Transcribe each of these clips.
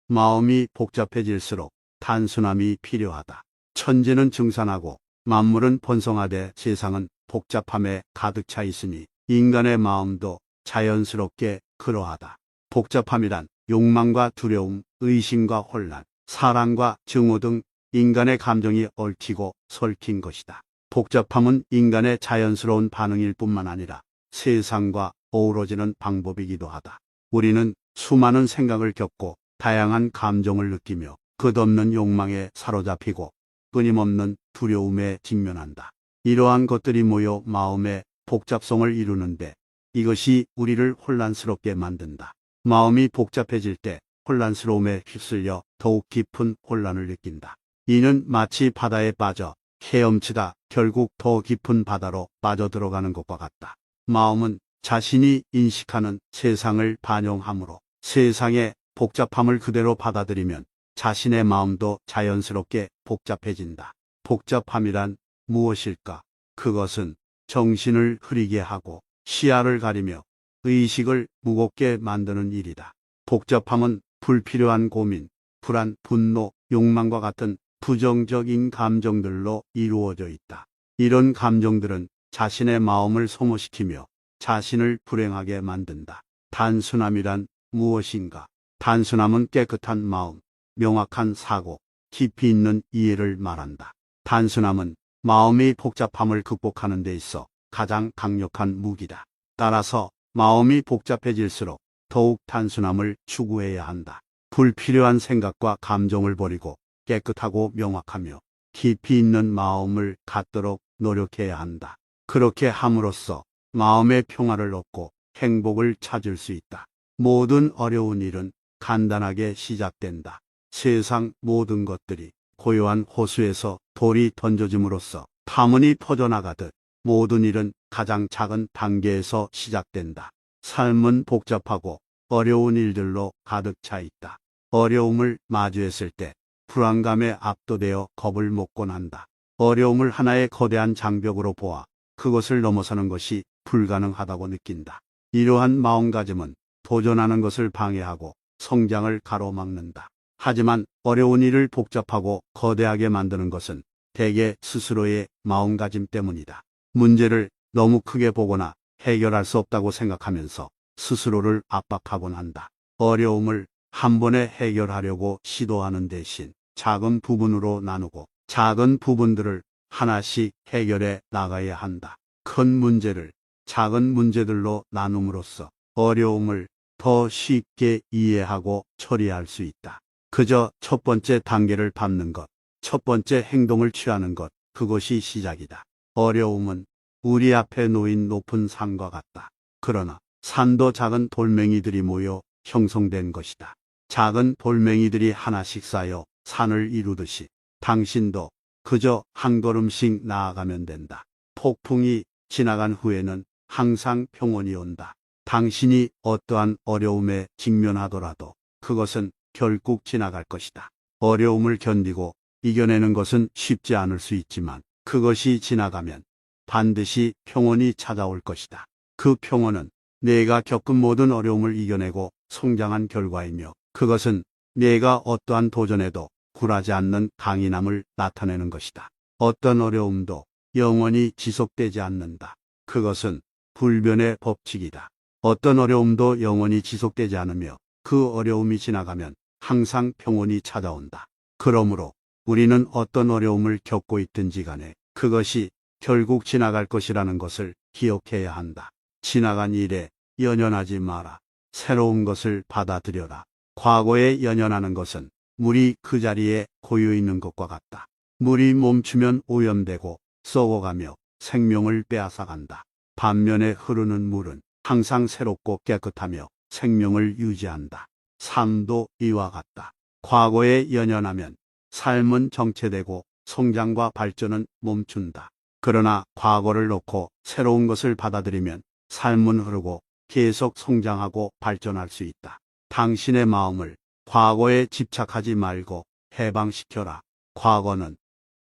마음이 복잡해질수록 단순함이 필요하다. 천지는 증산하고 만물은 번성하되 세상은 복잡함에 가득 차 있으니 인간의 마음도 자연스럽게 그러하다. 복잡함이란 욕망과 두려움, 의심과 혼란, 사랑과 증오 등 인간의 감정이 얽히고 설킨 것이다. 복잡함은 인간의 자연스러운 반응일 뿐만 아니라 세상과 어우러지는 방법이기도 하다. 우리는 수많은 생각을 겪고 다양한 감정을 느끼며 끝없는 욕망에 사로잡히고 끊임없는 두려움에 직면한다. 이러한 것들이 모여 마음의 복잡성을 이루는데 이것이 우리를 혼란스럽게 만든다. 마음이 복잡해질 때 혼란스러움에 휩쓸려 더욱 깊은 혼란을 느낀다. 이는 마치 바다에 빠져 헤엄치다 결국 더 깊은 바다로 빠져들어가는 것과 같다. 마음은 자신이 인식하는 세상을 반영하므로 세상의 복잡함을 그대로 받아들이면 자신의 마음도 자연스럽게 복잡해진다. 복잡함이란 무엇일까? 그것은 정신을 흐리게 하고 시야를 가리며 의식을 무겁게 만드는 일이다. 복잡함은 불필요한 고민, 불안, 분노, 욕망과 같은 부정적인 감정들로 이루어져 있다. 이런 감정들은 자신의 마음을 소모시키며 자신을 불행하게 만든다. 단순함이란 무엇인가? 단순함은 깨끗한 마음, 명확한 사고, 깊이 있는 이해를 말한다. 단순함은 마음의 복잡함을 극복하는 데 있어 가장 강력한 무기다. 따라서 마음이 복잡해질수록 더욱 단순함을 추구해야 한다. 불필요한 생각과 감정을 버리고 깨끗하고 명확하며 깊이 있는 마음을 갖도록 노력해야 한다. 그렇게 함으로써 마음의 평화를 얻고 행복을 찾을 수 있다. 모든 어려운 일은 간단하게 시작된다. 세상 모든 것들이 고요한 호수에서 돌이 던져짐으로써 파문이 퍼져나가듯 모든 일은 가장 작은 단계에서 시작된다. 삶은 복잡하고 어려운 일들로 가득 차 있다. 어려움을 마주했을 때 불안감에 압도되어 겁을 먹곤 한다. 어려움을 하나의 거대한 장벽으로 보아 그것을 넘어서는 것이 불가능하다고 느낀다. 이러한 마음가짐은 도전하는 것을 방해하고 성장을 가로막는다. 하지만 어려운 일을 복잡하고 거대하게 만드는 것은 대개 스스로의 마음가짐 때문이다. 문제를 너무 크게 보거나 해결할 수 없다고 생각하면서 스스로를 압박하곤 한다. 어려움을 한 번에 해결하려고 시도하는 대신 작은 부분으로 나누고 작은 부분들을 하나씩 해결해 나가야 한다. 큰 문제를 작은 문제들로 나눔으로써 어려움을 더 쉽게 이해하고 처리할 수 있다. 그저 첫 번째 단계를 밟는 것, 첫 번째 행동을 취하는 것, 그것이 시작이다. 어려움은 우리 앞에 놓인 높은 산과 같다. 그러나 산도 작은 돌멩이들이 모여 형성된 것이다. 작은 돌멩이들이 하나씩 쌓여 산을 이루듯이 당신도 그저 한 걸음씩 나아가면 된다. 폭풍이 지나간 후에는 항상 평온이 온다. 당신이 어떠한 어려움에 직면하더라도 그것은 결국 지나갈 것이다. 어려움을 견디고 이겨내는 것은 쉽지 않을 수 있지만 그것이 지나가면 반드시 평온이 찾아올 것이다. 그 평온은 내가 겪은 모든 어려움을 이겨내고 성장한 결과이며 그것은 내가 어떠한 도전에도 굴하지 않는 강인함을 나타내는 것이다. 어떤 어려움도 영원히 지속되지 않는다. 그것은 불변의 법칙이다. 어떤 어려움도 영원히 지속되지 않으며 그 어려움이 지나가면 항상 평온이 찾아온다. 그러므로 우리는 어떤 어려움을 겪고 있든지 간에 그것이 결국 지나갈 것이라는 것을 기억해야 한다. 지나간 일에 연연하지 마라. 새로운 것을 받아들여라. 과거에 연연하는 것은 물이 그 자리에 고여 있는 것과 같다. 물이 멈추면 오염되고 썩어가며 생명을 빼앗아간다. 반면에 흐르는 물은 항상 새롭고 깨끗하며 생명을 유지한다. 삶도 이와 같다. 과거에 연연하면 삶은 정체되고 성장과 발전은 멈춘다. 그러나 과거를 놓고 새로운 것을 받아들이면 삶은 흐르고 계속 성장하고 발전할 수 있다. 당신의 마음을 과거에 집착하지 말고 해방시켜라. 과거는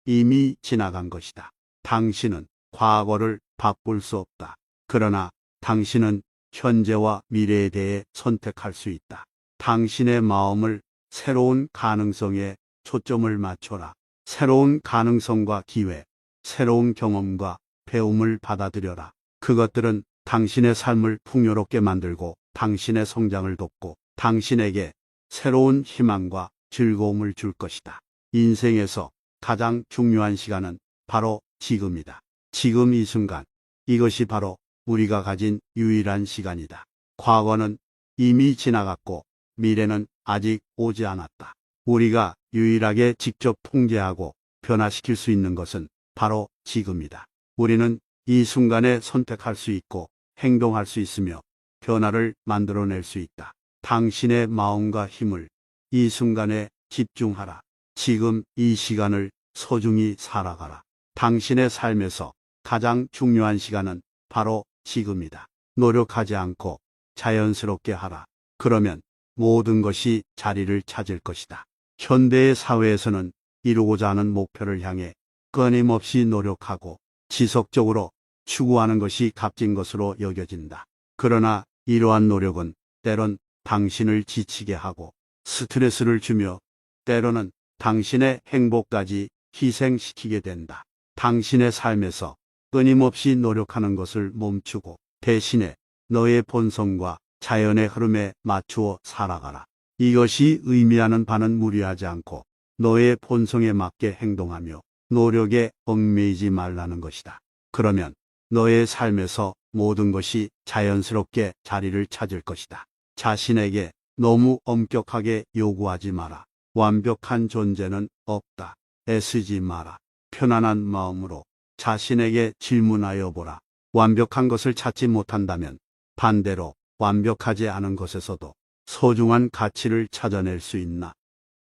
이미 지나간 것이다. 당신은 과거를 바꿀 수 없다. 그러나 당신은 현재와 미래에 대해 선택할 수 있다. 당신의 마음을 새로운 가능성에 초점을 맞춰라. 새로운 가능성과 기회, 새로운 경험과 배움을 받아들여라. 그것들은 당신의 삶을 풍요롭게 만들고 당신의 성장을 돕고 당신에게 새로운 희망과 즐거움을 줄 것이다. 인생에서 가장 중요한 시간은 바로 지금이다. 지금 이 순간, 이것이 바로 우리가 가진 유일한 시간이다. 과거는 이미 지나갔고 미래는 아직 오지 않았다. 우리가 유일하게 직접 통제하고 변화시킬 수 있는 것은 바로 지금이다. 우리는 이 순간에 선택할 수 있고 행동할 수 있으며 변화를 만들어낼 수 있다. 당신의 마음과 힘을 이 순간에 집중하라. 지금 이 시간을 소중히 살아가라. 당신의 삶에서 가장 중요한 시간은 바로 지금이다. 노력하지 않고 자연스럽게 하라. 그러면 모든 것이 자리를 찾을 것이다. 현대의 사회에서는 이루고자 하는 목표를 향해 끊임없이 노력하고 지속적으로 추구하는 것이 값진 것으로 여겨진다. 그러나 이러한 노력은 때론 당신을 지치게 하고 스트레스를 주며 때로는 당신의 행복까지 희생시키게 된다. 당신의 삶에서 끊임없이 노력하는 것을 멈추고 대신에 너의 본성과 자연의 흐름에 맞추어 살아가라. 이것이 의미하는 바는 무리하지 않고 너의 본성에 맞게 행동하며 노력에 얽매이지 말라는 것이다. 그러면 너의 삶에서 모든 것이 자연스럽게 자리를 찾을 것이다. 자신에게 너무 엄격하게 요구하지 마라. 완벽한 존재는 없다. 애쓰지 마라. 편안한 마음으로 자신에게 질문하여 보라. 완벽한 것을 찾지 못한다면 반대로 완벽하지 않은 것에서도 소중한 가치를 찾아낼 수 있나?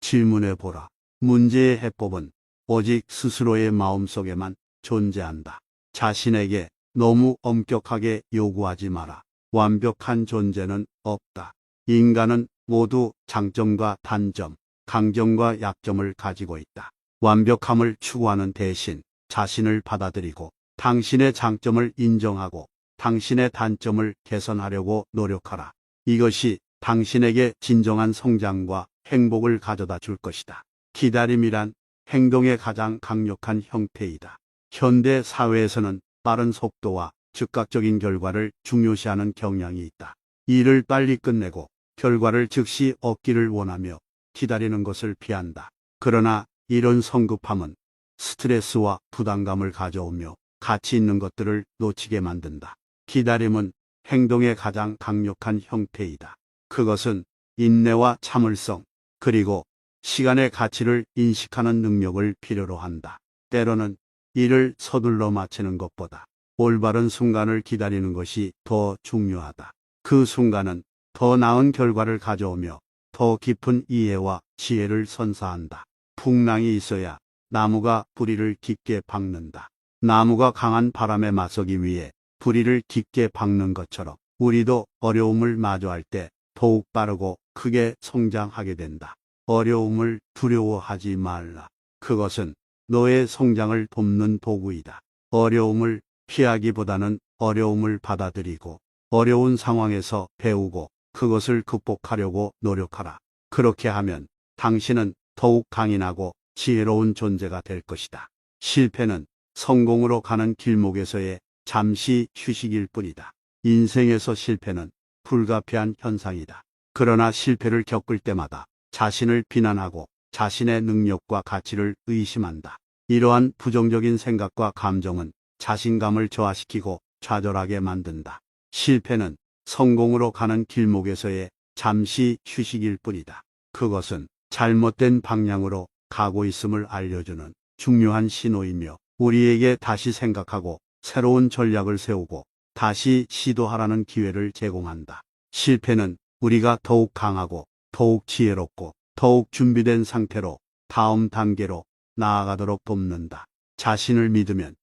질문해 보라. 문제의 해법은 오직 스스로의 마음속에만 존재한다. 자신에게 너무 엄격하게 요구하지 마라. 완벽한 존재는 없다. 인간은 모두 장점과 단점, 강점과 약점을 가지고 있다. 완벽함을 추구하는 대신 자신을 받아들이고 당신의 장점을 인정하고 당신의 단점을 개선하려고 노력하라. 이것이 당신에게 진정한 성장과 행복을 가져다 줄 것이다. 기다림이란 행동의 가장 강력한 형태이다. 현대 사회에서는 빠른 속도와 즉각적인 결과를 중요시하는 경향이 있다. 일을 빨리 끝내고 결과를 즉시 얻기를 원하며 기다리는 것을 피한다. 그러나 이런 성급함은 스트레스와 부담감을 가져오며 가치 있는 것들을 놓치게 만든다. 기다림은 행동의 가장 강력한 형태이다. 그것은 인내와 참을성, 그리고 시간의 가치를 인식하는 능력을 필요로 한다. 때로는 일을 서둘러 마치는 것보다 올바른 순간을 기다리는 것이 더 중요하다. 그 순간은 더 나은 결과를 가져오며 더 깊은 이해와 지혜를 선사한다. 풍랑이 있어야 나무가 뿌리를 깊게 박는다. 나무가 강한 바람에 맞서기 위해 뿌리를 깊게 박는 것처럼 우리도 어려움을 마주할 때 더욱 빠르고 크게 성장하게 된다. 어려움을 두려워하지 말라. 그것은 너의 성장을 돕는 도구이다. 어려움을 피하기보다는 어려움을 받아들이고 어려운 상황에서 배우고 그것을 극복하려고 노력하라. 그렇게 하면 당신은 더욱 강인하고 지혜로운 존재가 될 것이다. 실패는 성공으로 가는 길목에서의 잠시 휴식일 뿐이다. 인생에서 실패는 불가피한 현상이다. 그러나 실패를 겪을 때마다 자신을 비난하고 자신의 능력과 가치를 의심한다. 이러한 부정적인 생각과 감정은 자신감을 저하시키고 좌절하게 만든다. 실패는 성공으로 가는 길목에서의 잠시 휴식일 뿐이다. 그것은 잘못된 방향으로 가고 있음을 알려주는 중요한 신호이며 우리에게 다시 생각하고 새로운 전략을 세우고 다시 시도하라는 기회를 제공한다. 실패는 우리가 더욱 강하고 더욱 지혜롭고 더욱 준비된 상태로 다음 단계로 나아가도록 돕는다. 자신을 믿으면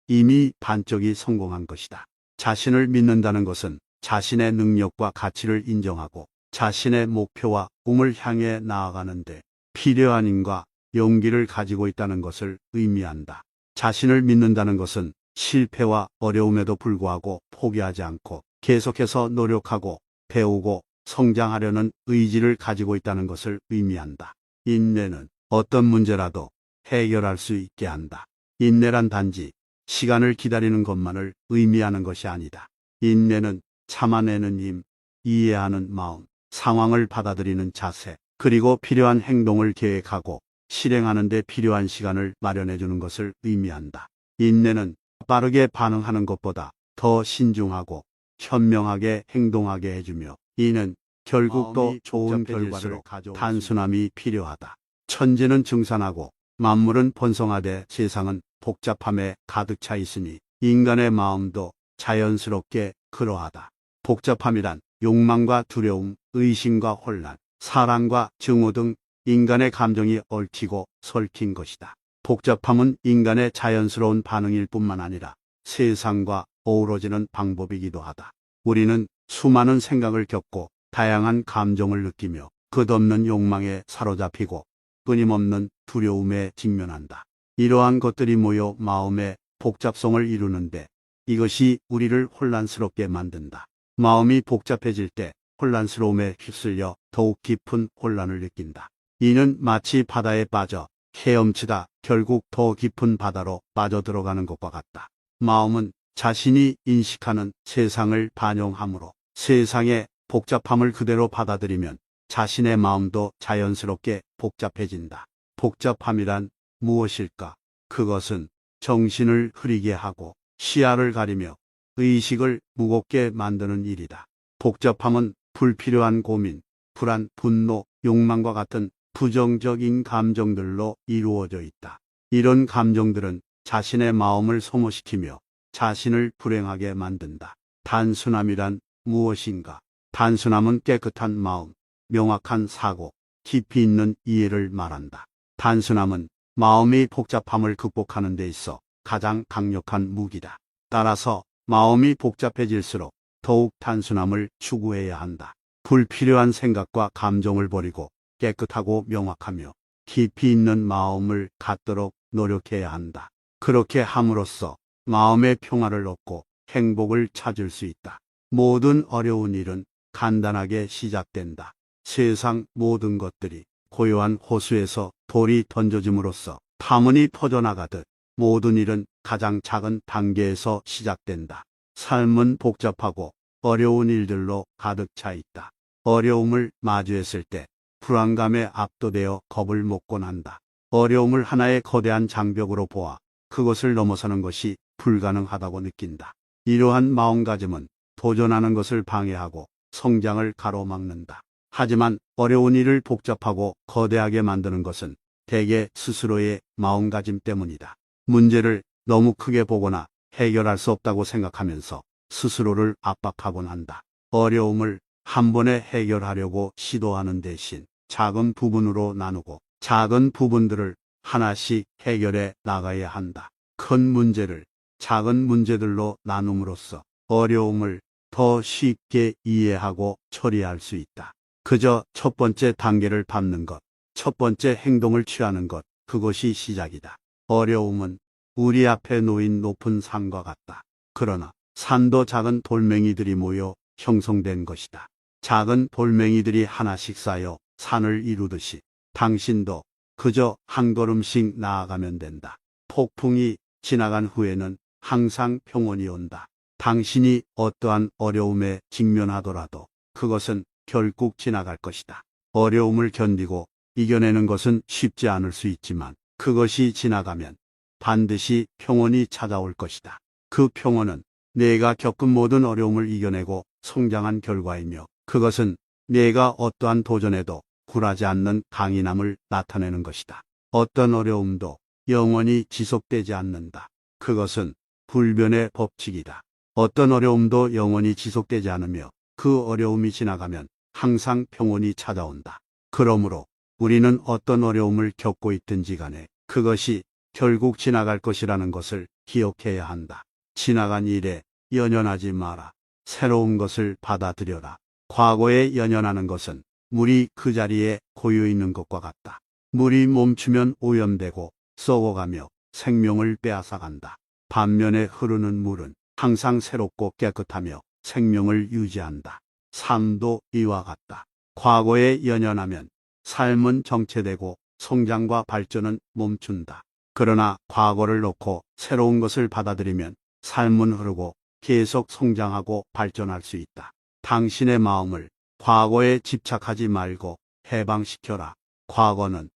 이미 반쪽이 성공한 것이다. 자신을 믿는다는 것은 자신의 능력과 가치를 인정하고 자신의 목표와 꿈을 향해 나아가는데 필요한 힘과 용기를 가지고 있다는 것을 의미한다. 자신을 믿는다는 것은 실패와 어려움에도 불구하고 포기하지 않고 계속해서 노력하고 배우고 성장하려는 의지를 가지고 있다는 것을 의미한다. 인내는 어떤 문제라도 해결할 수 있게 한다. 인내란 단지 시간을 기다리는 것만을 의미하는 것이 아니다. 인내는 참아내는 힘, 이해하는 마음, 상황을 받아들이는 자세, 그리고 필요한 행동을 계획하고 실행하는 데 필요한 시간을 마련해 주는 것을 의미한다. 인내는 빠르게 반응하는 것보다 더 신중하고 현명하게 행동하게 해주며, 이는 결국 더 좋은 결과를 단순함이 필요하다. 천재는 증산하고 만물은 번성하되 세상은 복잡함에 가득 차 있으니 인간의 마음도 자연스럽게 그러하다. 복잡함이란 욕망과 두려움, 의심과 혼란, 사랑과 증오 등 인간의 감정이 얽히고 설킨 것이다. 복잡함은 인간의 자연스러운 반응일 뿐만 아니라 세상과 어우러지는 방법이기도 하다. 우리는 수많은 생각을 겪고 다양한 감정을 느끼며 끝없는 욕망에 사로잡히고 끊임없는 두려움에 직면한다. 이러한 것들이 모여 마음의 복잡성을 이루는데 이것이 우리를 혼란스럽게 만든다. 마음이 복잡해질 때 혼란스러움에 휩쓸려 더욱 깊은 혼란을 느낀다. 이는 마치 바다에 빠져 헤엄치다 결국 더 깊은 바다로 빠져들어가는 것과 같다. 마음은 자신이 인식하는 세상을 반영하므로 세상의 복잡함을 그대로 받아들이면 자신의 마음도 자연스럽게 복잡해진다. 복잡함이란 무엇일까? 그것은 정신을 흐리게 하고 시야를 가리며 의식을 무겁게 만드는 일이다. 복잡함은 불필요한 고민, 불안, 분노, 욕망과 같은 부정적인 감정들로 이루어져 있다. 이런 감정들은 자신의 마음을 소모시키며 자신을 불행하게 만든다. 단순함이란 무엇인가? 단순함은 깨끗한 마음, 명확한 사고, 깊이 있는 이해를 말한다. 단순함은 마음의 복잡함을 극복하는 데 있어 가장 강력한 무기다. 따라서 마음이 복잡해질수록 더욱 단순함을 추구해야 한다. 불필요한 생각과 감정을 버리고 깨끗하고 명확하며 깊이 있는 마음을 갖도록 노력해야 한다. 그렇게 함으로써 마음의 평화를 얻고 행복을 찾을 수 있다. 모든 어려운 일은 간단하게 시작된다. 세상 모든 것들이 고요한 호수에서 돌이 던져짐으로써 파문이 퍼져나가듯 모든 일은 가장 작은 단계에서 시작된다. 삶은 복잡하고 어려운 일들로 가득 차 있다. 어려움을 마주했을 때 불안감에 압도되어 겁을 먹곤 한다. 어려움을 하나의 거대한 장벽으로 보아 그것을 넘어서는 것이 불가능하다고 느낀다. 이러한 마음가짐은 도전하는 것을 방해하고 성장을 가로막는다. 하지만 어려운 일을 복잡하고 거대하게 만드는 것은 대개 스스로의 마음가짐 때문이다. 문제를 너무 크게 보거나 해결할 수 없다고 생각하면서 스스로를 압박하곤 한다. 어려움을 한 번에 해결하려고 시도하는 대신 작은 부분으로 나누고 작은 부분들을 하나씩 해결해 나가야 한다. 큰 문제를 작은 문제들로 나눔으로써 어려움을 더 쉽게 이해하고 처리할 수 있다. 그저 첫 번째 단계를 밟는 것, 첫 번째 행동을 취하는 것, 그것이 시작이다. 어려움은 우리 앞에 놓인 높은 산과 같다. 그러나 산도 작은 돌멩이들이 모여 형성된 것이다. 작은 돌멩이들이 하나씩 쌓여 산을 이루듯이 당신도 그저 한 걸음씩 나아가면 된다. 폭풍이 지나간 후에는 항상 평온이 온다. 당신이 어떠한 어려움에 직면하더라도 그것은 결국 지나갈 것이다. 어려움을 견디고 이겨내는 것은 쉽지 않을 수 있지만 그것이 지나가면 반드시 평온이 찾아올 것이다. 그 평온은 내가 겪은 모든 어려움을 이겨내고 성장한 결과이며 그것은 내가 어떠한 도전에도 굴하지 않는 강인함을 나타내는 것이다. 어떤 어려움도 영원히 지속되지 않는다. 그것은 불변의 법칙이다. 어떤 어려움도 영원히 지속되지 않으며 그 어려움이 지나가면 항상 평온이 찾아온다. 그러므로 우리는 어떤 어려움을 겪고 있든지 간에 그것이 결국 지나갈 것이라는 것을 기억해야 한다. 지나간 일에 연연하지 마라. 새로운 것을 받아들여라. 과거에 연연하는 것은 물이 그 자리에 고여 있는 것과 같다. 물이 멈추면 오염되고 썩어가며 생명을 빼앗아간다. 반면에 흐르는 물은 항상 새롭고 깨끗하며 생명을 유지한다. 삶도 이와 같다. 과거에 연연하면 삶은 정체되고 성장과 발전은 멈춘다. 그러나 과거를 놓고 새로운 것을 받아들이면 삶은 흐르고 계속 성장하고 발전할 수 있다. 당신의 마음을 과거에 집착하지 말고 해방시켜라. 과거는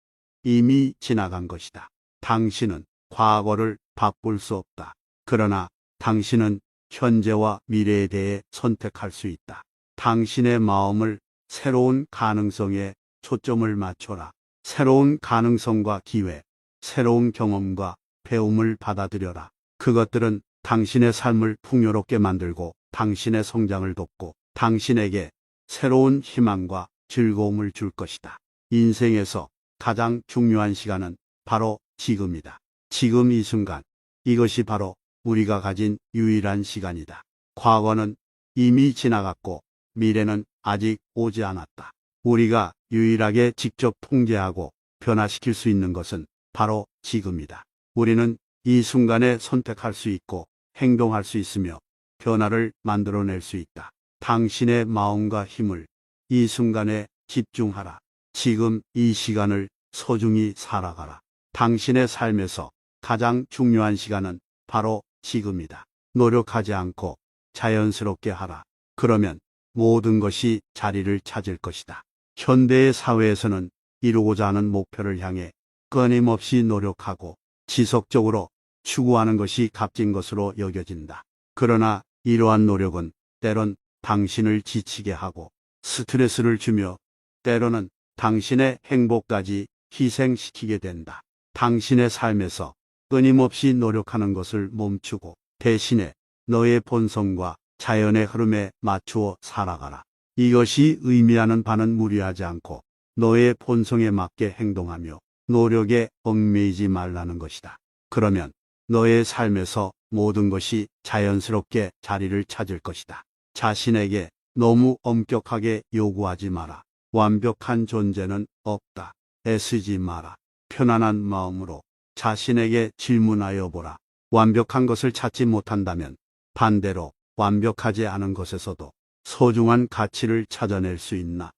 이미 지나간 것이다. 당신은 과거를 바꿀 수 없다. 그러나 당신은 현재와 미래에 대해 선택할 수 있다. 당신의 마음을 새로운 가능성에 초점을 맞춰라. 새로운 가능성과 기회, 새로운 경험과 배움을 받아들여라. 그것들은 당신의 삶을 풍요롭게 만들고 당신의 성장을 돕고 당신에게 새로운 희망과 즐거움을 줄 것이다. 인생에서 가장 중요한 시간은 바로 지금이다. 지금 이 순간, 이것이 바로 우리가 가진 유일한 시간이다. 과거는 이미 지나갔고 미래는 아직 오지 않았다. 우리가 유일하게 직접 통제하고 변화시킬 수 있는 것은 바로 지금이다. 우리는 이 순간에 선택할 수 있고 행동할 수 있으며 변화를 만들어낼 수 있다. 당신의 마음과 힘을 이 순간에 집중하라. 지금 이 시간을 소중히 살아가라. 당신의 삶에서 가장 중요한 시간은 바로 지금이다. 노력하지 않고 자연스럽게 하라. 그러면 모든 것이 자리를 찾을 것이다. 현대의 사회에서는 이루고자 하는 목표를 향해 끊임없이 노력하고 지속적으로 추구하는 것이 값진 것으로 여겨진다. 그러나 이러한 노력은 때론 당신을 지치게 하고 스트레스를 주며 때로는 당신의 행복까지 희생시키게 된다. 당신의 삶에서 끊임없이 노력하는 것을 멈추고 대신에 너의 본성과 자연의 흐름에 맞추어 살아가라. 이것이 의미하는 바는 무리하지 않고 너의 본성에 맞게 행동하며 노력에 얽매이지 말라는 것이다. 그러면 너의 삶에서 모든 것이 자연스럽게 자리를 찾을 것이다. 자신에게 너무 엄격하게 요구하지 마라. 완벽한 존재는 없다. 애쓰지 마라. 편안한 마음으로 자신에게 질문하여 보라. 완벽한 것을 찾지 못한다면 반대로 완벽하지 않은 것에서도 소중한 가치를 찾아낼 수 있나?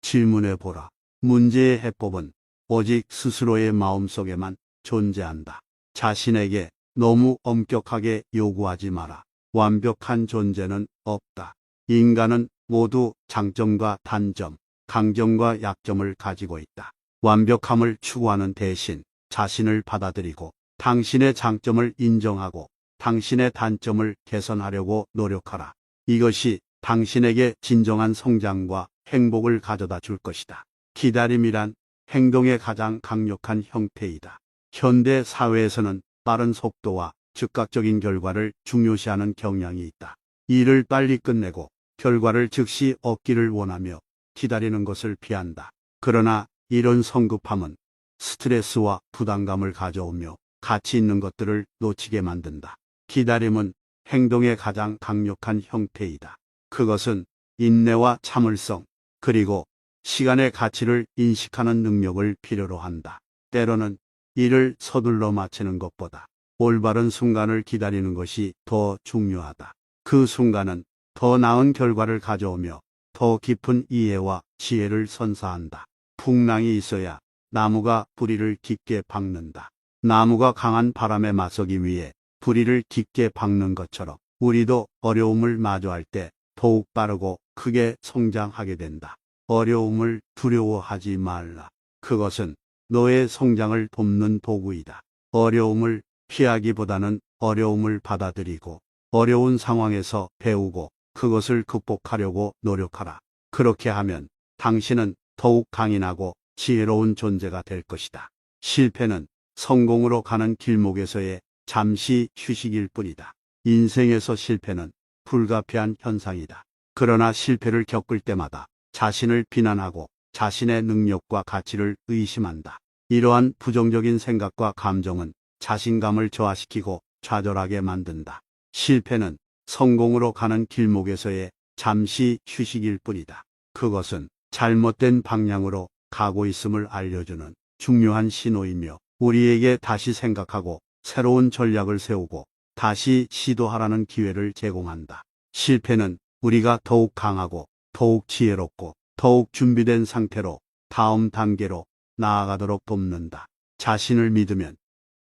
질문해 보라. 문제의 해법은 오직 스스로의 마음속에만 존재한다. 자신에게 너무 엄격하게 요구하지 마라. 완벽한 존재는 없다. 인간은 모두 장점과 단점, 강점과 약점을 가지고 있다. 완벽함을 추구하는 대신 자신을 받아들이고 당신의 장점을 인정하고 당신의 단점을 개선하려고 노력하라. 이것이 당신에게 진정한 성장과 행복을 가져다 줄 것이다. 기다림이란 행동의 가장 강력한 형태이다. 현대 사회에서는 빠른 속도와 즉각적인 결과를 중요시하는 경향이 있다. 일을 빨리 끝내고 결과를 즉시 얻기를 원하며 기다리는 것을 피한다. 그러나 이런 성급함은 스트레스와 부담감을 가져오며 가치 있는 것들을 놓치게 만든다. 기다림은 행동의 가장 강력한 형태이다. 그것은 인내와 참을성, 그리고 시간의 가치를 인식하는 능력을 필요로 한다. 때로는 일을 서둘러 마치는 것보다 올바른 순간을 기다리는 것이 더 중요하다. 그 순간은 더 나은 결과를 가져오며 더 깊은 이해와 지혜를 선사한다. 풍랑이 있어야 나무가 뿌리를 깊게 박는다. 나무가 강한 바람에 맞서기 위해 뿌리를 깊게 박는 것처럼 우리도 어려움을 마주할 때 더욱 빠르고 크게 성장하게 된다. 어려움을 두려워하지 말라. 그것은 너의 성장을 돕는 도구이다. 어려움을 피하기보다는 어려움을 받아들이고 어려운 상황에서 배우고 그것을 극복하려고 노력하라. 그렇게 하면 당신은 더욱 강인하고 지혜로운 존재가 될 것이다. 실패는 성공으로 가는 길목에서의 잠시 휴식일 뿐이다. 인생에서 실패는 불가피한 현상이다. 그러나 실패를 겪을 때마다 자신을 비난하고 자신의 능력과 가치를 의심한다. 이러한 부정적인 생각과 감정은 자신감을 저하시키고 좌절하게 만든다. 실패는 성공으로 가는 길목에서의 잠시 휴식일 뿐이다. 그것은 잘못된 방향으로 가고 있음을 알려주는 중요한 신호이며 우리에게 다시 생각하고 새로운 전략을 세우고 다시 시도하라는 기회를 제공한다. 실패는 우리가 더욱 강하고 더욱 지혜롭고 더욱 준비된 상태로 다음 단계로 나아가도록 돕는다. 자신을 믿으면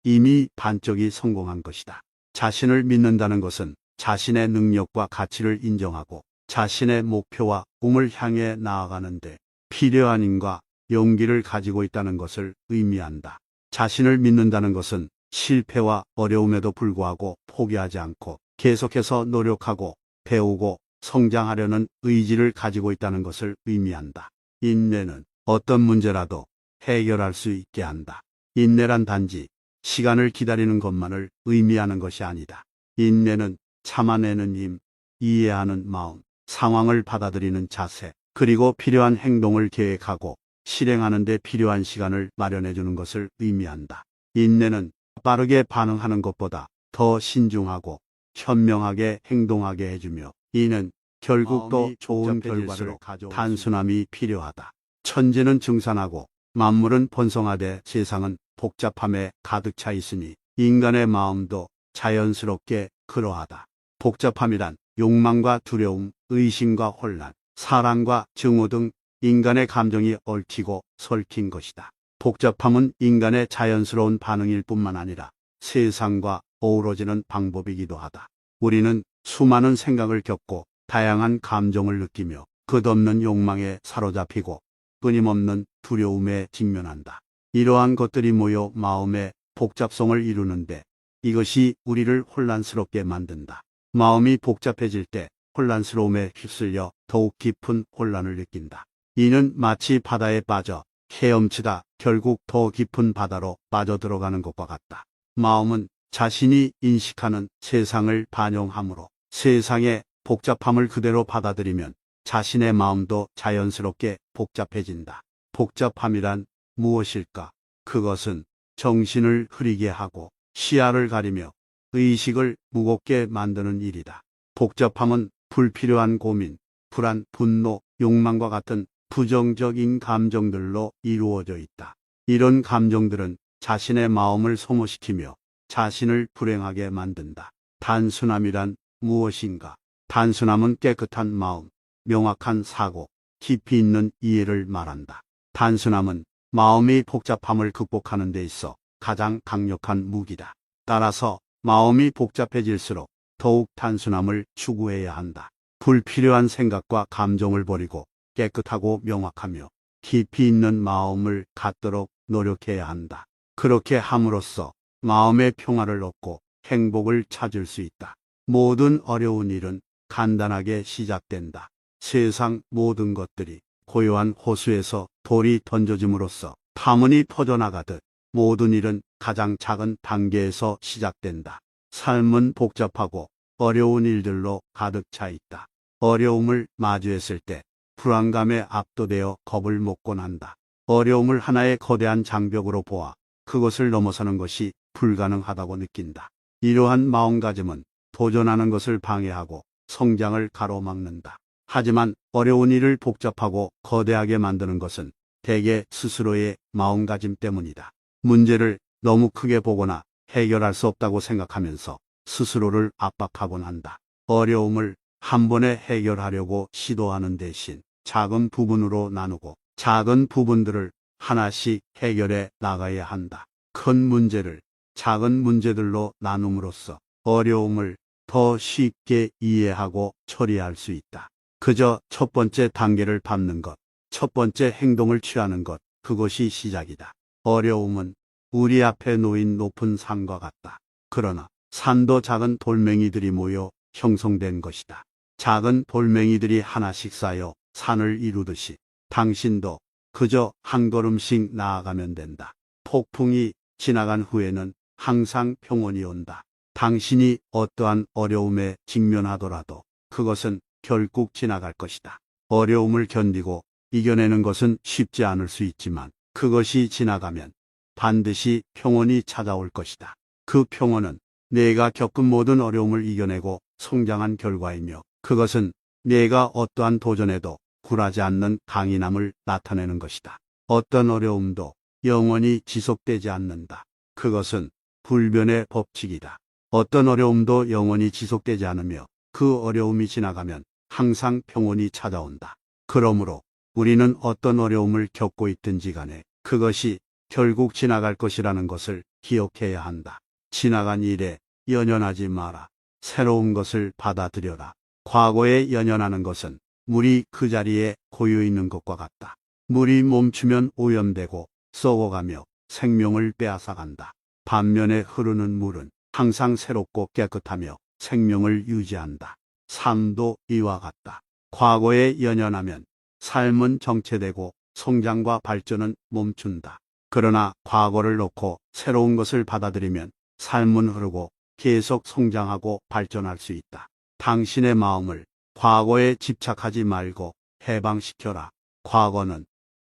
이미 반쪽이 성공한 것이다. 자신을 믿는다는 것은 자신의 능력과 가치를 인정하고 자신의 목표와 꿈을 향해 나아가는데 필요한 힘과 용기를 가지고 있다는 것을 의미한다. 자신을 믿는다는 것은 실패와 어려움에도 불구하고 포기하지 않고 계속해서 노력하고 배우고 성장하려는 의지를 가지고 있다는 것을 의미한다. 인내는 어떤 문제라도 해결할 수 있게 한다. 인내란 단지 시간을 기다리는 것만을 의미하는 것이 아니다. 인내는 참아내는 힘, 이해하는 마음, 상황을 받아들이는 자세, 그리고 필요한 행동을 계획하고 실행하는 데 필요한 시간을 마련해 주는 것을 의미한다. 인내는 빠르게 반응하는 것보다 더 신중하고 현명하게 행동하게 해주며 이는 결국 더 좋은 결과를 가져올 단순함이 필요하다. 천재는 증산하고 만물은 번성하되 세상은 복잡함에 가득 차 있으니 인간의 마음도 자연스럽게 그러하다. 복잡함이란 욕망과 두려움, 의심과 혼란, 사랑과 증오 등 인간의 감정이 얽히고 설킨 것이다. 복잡함은 인간의 자연스러운 반응일 뿐만 아니라 세상과 어우러지는 방법이기도 하다. 우리는 수많은 생각을 겪고 다양한 감정을 느끼며 끝없는 욕망에 사로잡히고 끊임없는 두려움에 직면한다. 이러한 것들이 모여 마음의 복잡성을 이루는데 이것이 우리를 혼란스럽게 만든다. 마음이 복잡해질 때 혼란스러움에 휩쓸려 더욱 깊은 혼란을 느낀다. 이는 마치 바다에 빠져 헤엄치다 결국 더 깊은 바다로 빠져들어가는 것과 같다. 마음은 자신이 인식하는 세상을 반영하므로 세상의 복잡함을 그대로 받아들이면 자신의 마음도 자연스럽게 복잡해진다. 복잡함이란 무엇일까? 그것은 정신을 흐리게 하고 시야를 가리며 의식을 무겁게 만드는 일이다. 복잡함은 불필요한 고민, 불안, 분노, 욕망과 같은 부정적인 감정들로 이루어져 있다. 이런 감정들은 자신의 마음을 소모시키며 자신을 불행하게 만든다. 단순함이란 무엇인가? 단순함은 깨끗한 마음, 명확한 사고, 깊이 있는 이해를 말한다. 단순함은 마음의 복잡함을 극복하는 데 있어 가장 강력한 무기다. 따라서 마음이 복잡해질수록 더욱 단순함을 추구해야 한다. 불필요한 생각과 감정을 버리고 깨끗하고 명확하며 깊이 있는 마음을 갖도록 노력해야 한다. 그렇게 함으로써 마음의 평화를 얻고 행복을 찾을 수 있다. 모든 어려운 일은 간단하게 시작된다. 세상 모든 것들이 고요한 호수에서 돌이 던져짐으로써 파문이 퍼져나가듯 모든 일은 가장 작은 단계에서 시작된다. 삶은 복잡하고 어려운 일들로 가득 차 있다. 어려움을 마주했을 때 불안감에 압도되어 겁을 먹곤 한다. 어려움을 하나의 거대한 장벽으로 보아 그것을 넘어서는 것이 불가능하다고 느낀다. 이러한 마음가짐은 도전하는 것을 방해하고 성장을 가로막는다. 하지만 어려운 일을 복잡하고 거대하게 만드는 것은 대개 스스로의 마음가짐 때문이다. 문제를 너무 크게 보거나 해결할 수 없다고 생각하면서 스스로를 압박하곤 한다. 어려움을 한 번에 해결하려고 시도하는 대신 작은 부분으로 나누고 작은 부분들을 하나씩 해결해 나가야 한다. 큰 문제를 작은 문제들로 나눔으로써 어려움을 더 쉽게 이해하고 처리할 수 있다. 그저 첫 번째 단계를 밟는 것, 첫 번째 행동을 취하는 것, 그것이 시작이다. 어려움은 우리 앞에 놓인 높은 산과 같다. 그러나 산도 작은 돌멩이들이 모여 형성된 것이다. 작은 돌멩이들이 하나씩 쌓여 산을 이루듯이 당신도 그저 한 걸음씩 나아가면 된다. 폭풍이 지나간 후에는 항상 평온이 온다. 당신이 어떠한 어려움에 직면하더라도 그것은 결국 지나갈 것이다. 어려움을 견디고 이겨내는 것은 쉽지 않을 수 있지만 그것이 지나가면 반드시 평온이 찾아올 것이다. 그 평온은 내가 겪은 모든 어려움을 이겨내고 성장한 결과이며 그것은 내가 어떠한 도전에도 굴하지 않는 강인함을 나타내는 것이다. 어떤 어려움도 영원히 지속되지 않는다. 그것은 불변의 법칙이다. 어떤 어려움도 영원히 지속되지 않으며 그 어려움이 지나가면 항상 평온이 찾아온다. 그러므로 우리는 어떤 어려움을 겪고 있든지 간에 그것이 결국 지나갈 것이라는 것을 기억해야 한다. 지나간 일에 연연하지 마라. 새로운 것을 받아들여라. 과거에 연연하는 것은 물이 그 자리에 고여 있는 것과 같다. 물이 멈추면 오염되고 썩어가며 생명을 빼앗아간다. 반면에 흐르는 물은 항상 새롭고 깨끗하며 생명을 유지한다. 삶도 이와 같다. 과거에 연연하면 삶은 정체되고 성장과 발전은 멈춘다. 그러나 과거를 놓고 새로운 것을 받아들이면 삶은 흐르고 계속 성장하고 발전할 수 있다. 당신의 마음을 과거에 집착하지 말고 해방시켜라. 과거는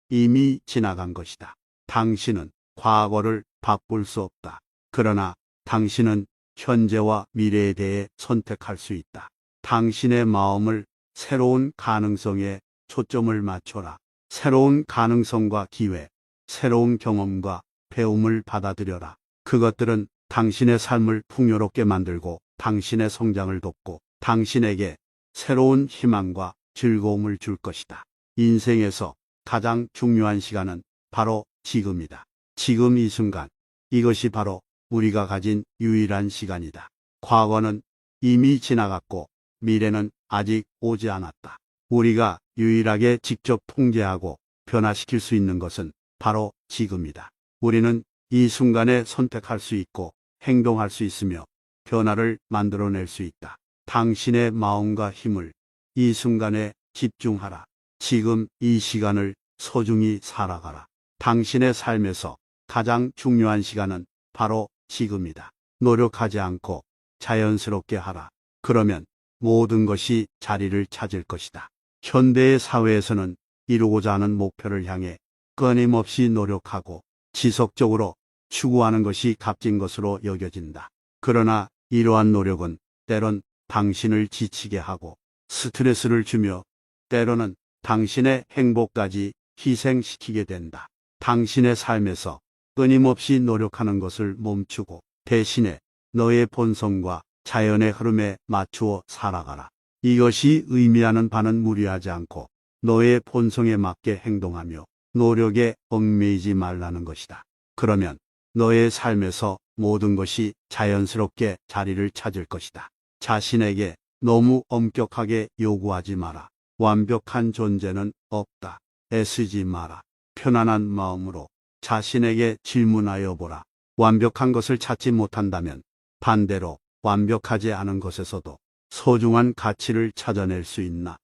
이미 지나간 것이다. 당신은 과거를 바꿀 수 없다. 그러나 당신은 현재와 미래에 대해 선택할 수 있다. 당신의 마음을 새로운 가능성에 초점을 맞춰라. 새로운 가능성과 기회, 새로운 경험과 배움을 받아들여라. 그것들은 당신의 삶을 풍요롭게 만들고 당신의 성장을 돕고 당신에게 새로운 희망과 즐거움을 줄 것이다. 인생에서 가장 중요한 시간은 바로 지금이다. 지금 이 순간, 이것이 바로 우리가 가진 유일한 시간이다. 과거는 이미 지나갔고 미래는 아직 오지 않았다. 우리가 유일하게 직접 통제하고 변화시킬 수 있는 것은 바로 지금이다. 우리는 이 순간에 선택할 수 있고 행동할 수 있으며 변화를 만들어낼 수 있다. 당신의 마음과 힘을 이 순간에 집중하라. 지금 이 시간을 소중히 살아가라. 당신의 삶에서 가장 중요한 시간은 바로 지금이다. 노력하지 않고 자연스럽게 하라. 그러면 모든 것이 자리를 찾을 것이다. 현대의 사회에서는 이루고자 하는 목표를 향해 끊임없이 노력하고 지속적으로 추구하는 것이 값진 것으로 여겨진다. 그러나 이러한 노력은 때론 당신을 지치게 하고 스트레스를 주며 때로는 당신의 행복까지 희생시키게 된다. 당신의 삶에서 끊임없이 노력하는 것을 멈추고 대신에 너의 본성과 자연의 흐름에 맞추어 살아가라. 이것이 의미하는 바는 무리하지 않고 너의 본성에 맞게 행동하며 노력에 얽매이지 말라는 것이다. 그러면 너의 삶에서 모든 것이 자연스럽게 자리를 찾을 것이다. 자신에게 너무 엄격하게 요구하지 마라. 완벽한 존재는 없다. 애쓰지 마라. 편안한 마음으로 자신에게 질문하여 보라. 완벽한 것을 찾지 못한다면 반대로 완벽하지 않은 것에서도 소중한 가치를 찾아낼 수 있나?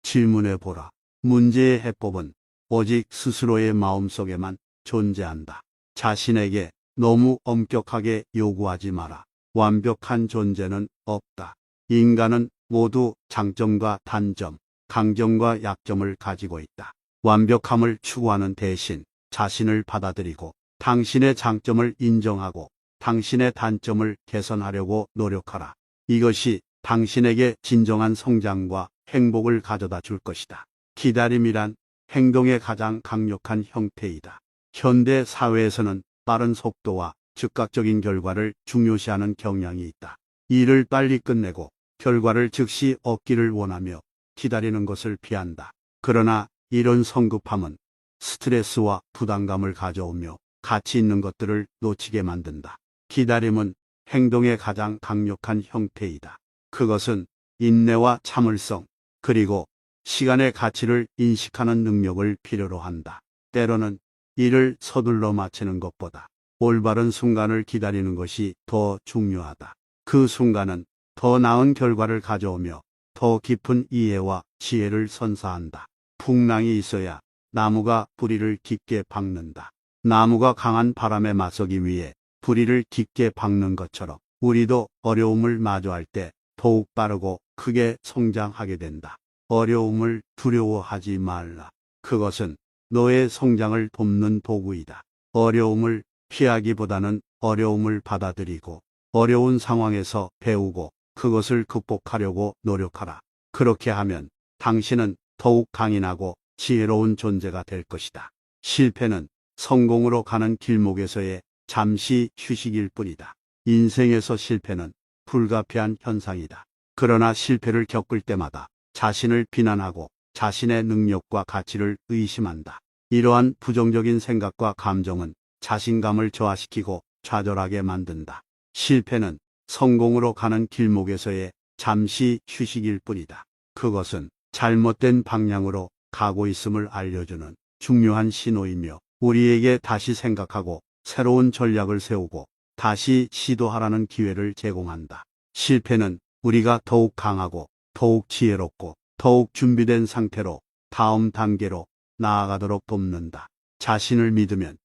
질문해 보라. 문제의 해법은 오직 스스로의 마음속에만 존재한다. 자신에게 너무 엄격하게 요구하지 마라. 완벽한 존재는 없다. 인간은 모두 장점과 단점, 강점과 약점을 가지고 있다. 완벽함을 추구하는 대신 자신을 받아들이고 당신의 장점을 인정하고 당신의 단점을 개선하려고 노력하라. 이것이 당신에게 진정한 성장과 행복을 가져다 줄 것이다. 기다림이란 행동의 가장 강력한 형태이다. 현대 사회에서는 빠른 속도와 즉각적인 결과를 중요시하는 경향이 있다. 일을 빨리 끝내고 결과를 즉시 얻기를 원하며 기다리는 것을 피한다. 그러나 이런 성급함은 스트레스와 부담감을 가져오며 가치 있는 것들을 놓치게 만든다. 기다림은 행동의 가장 강력한 형태이다. 그것은 인내와 참을성, 그리고 시간의 가치를 인식하는 능력을 필요로 한다. 때로는 일을 서둘러 마치는 것보다 올바른 순간을 기다리는 것이 더 중요하다. 그 순간은 더 나은 결과를 가져오며 더 깊은 이해와 지혜를 선사한다. 풍랑이 있어야 나무가 뿌리를 깊게 박는다. 나무가 강한 바람에 맞서기 위해 뿌리를 깊게 박는 것처럼 우리도 어려움을 마주할 때 더욱 빠르고 크게 성장하게 된다. 어려움을 두려워하지 말라. 그것은 너의 성장을 돕는 도구이다. 어려움을 피하기보다는 어려움을 받아들이고 어려운 상황에서 배우고 그것을 극복하려고 노력하라. 그렇게 하면 당신은 더욱 강인하고 지혜로운 존재가 될 것이다. 실패는 성공으로 가는 길목에서의 잠시 휴식일 뿐이다. 인생에서 실패는 불가피한 현상이다. 그러나 실패를 겪을 때마다 자신을 비난하고 자신의 능력과 가치를 의심한다. 이러한 부정적인 생각과 감정은 자신감을 저하시키고 좌절하게 만든다. 실패는 성공으로 가는 길목에서의 잠시 휴식일 뿐이다. 그것은 잘못된 방향으로 가고 있음을 알려주는 중요한 신호이며 우리에게 다시 생각하고 새로운 전략을 세우고 다시 시도하라는 기회를 제공한다. 실패는 우리가 더욱 강하고 더욱 지혜롭고 더욱 준비된 상태로 다음 단계로 나아가도록 돕는다. 자신을 믿으면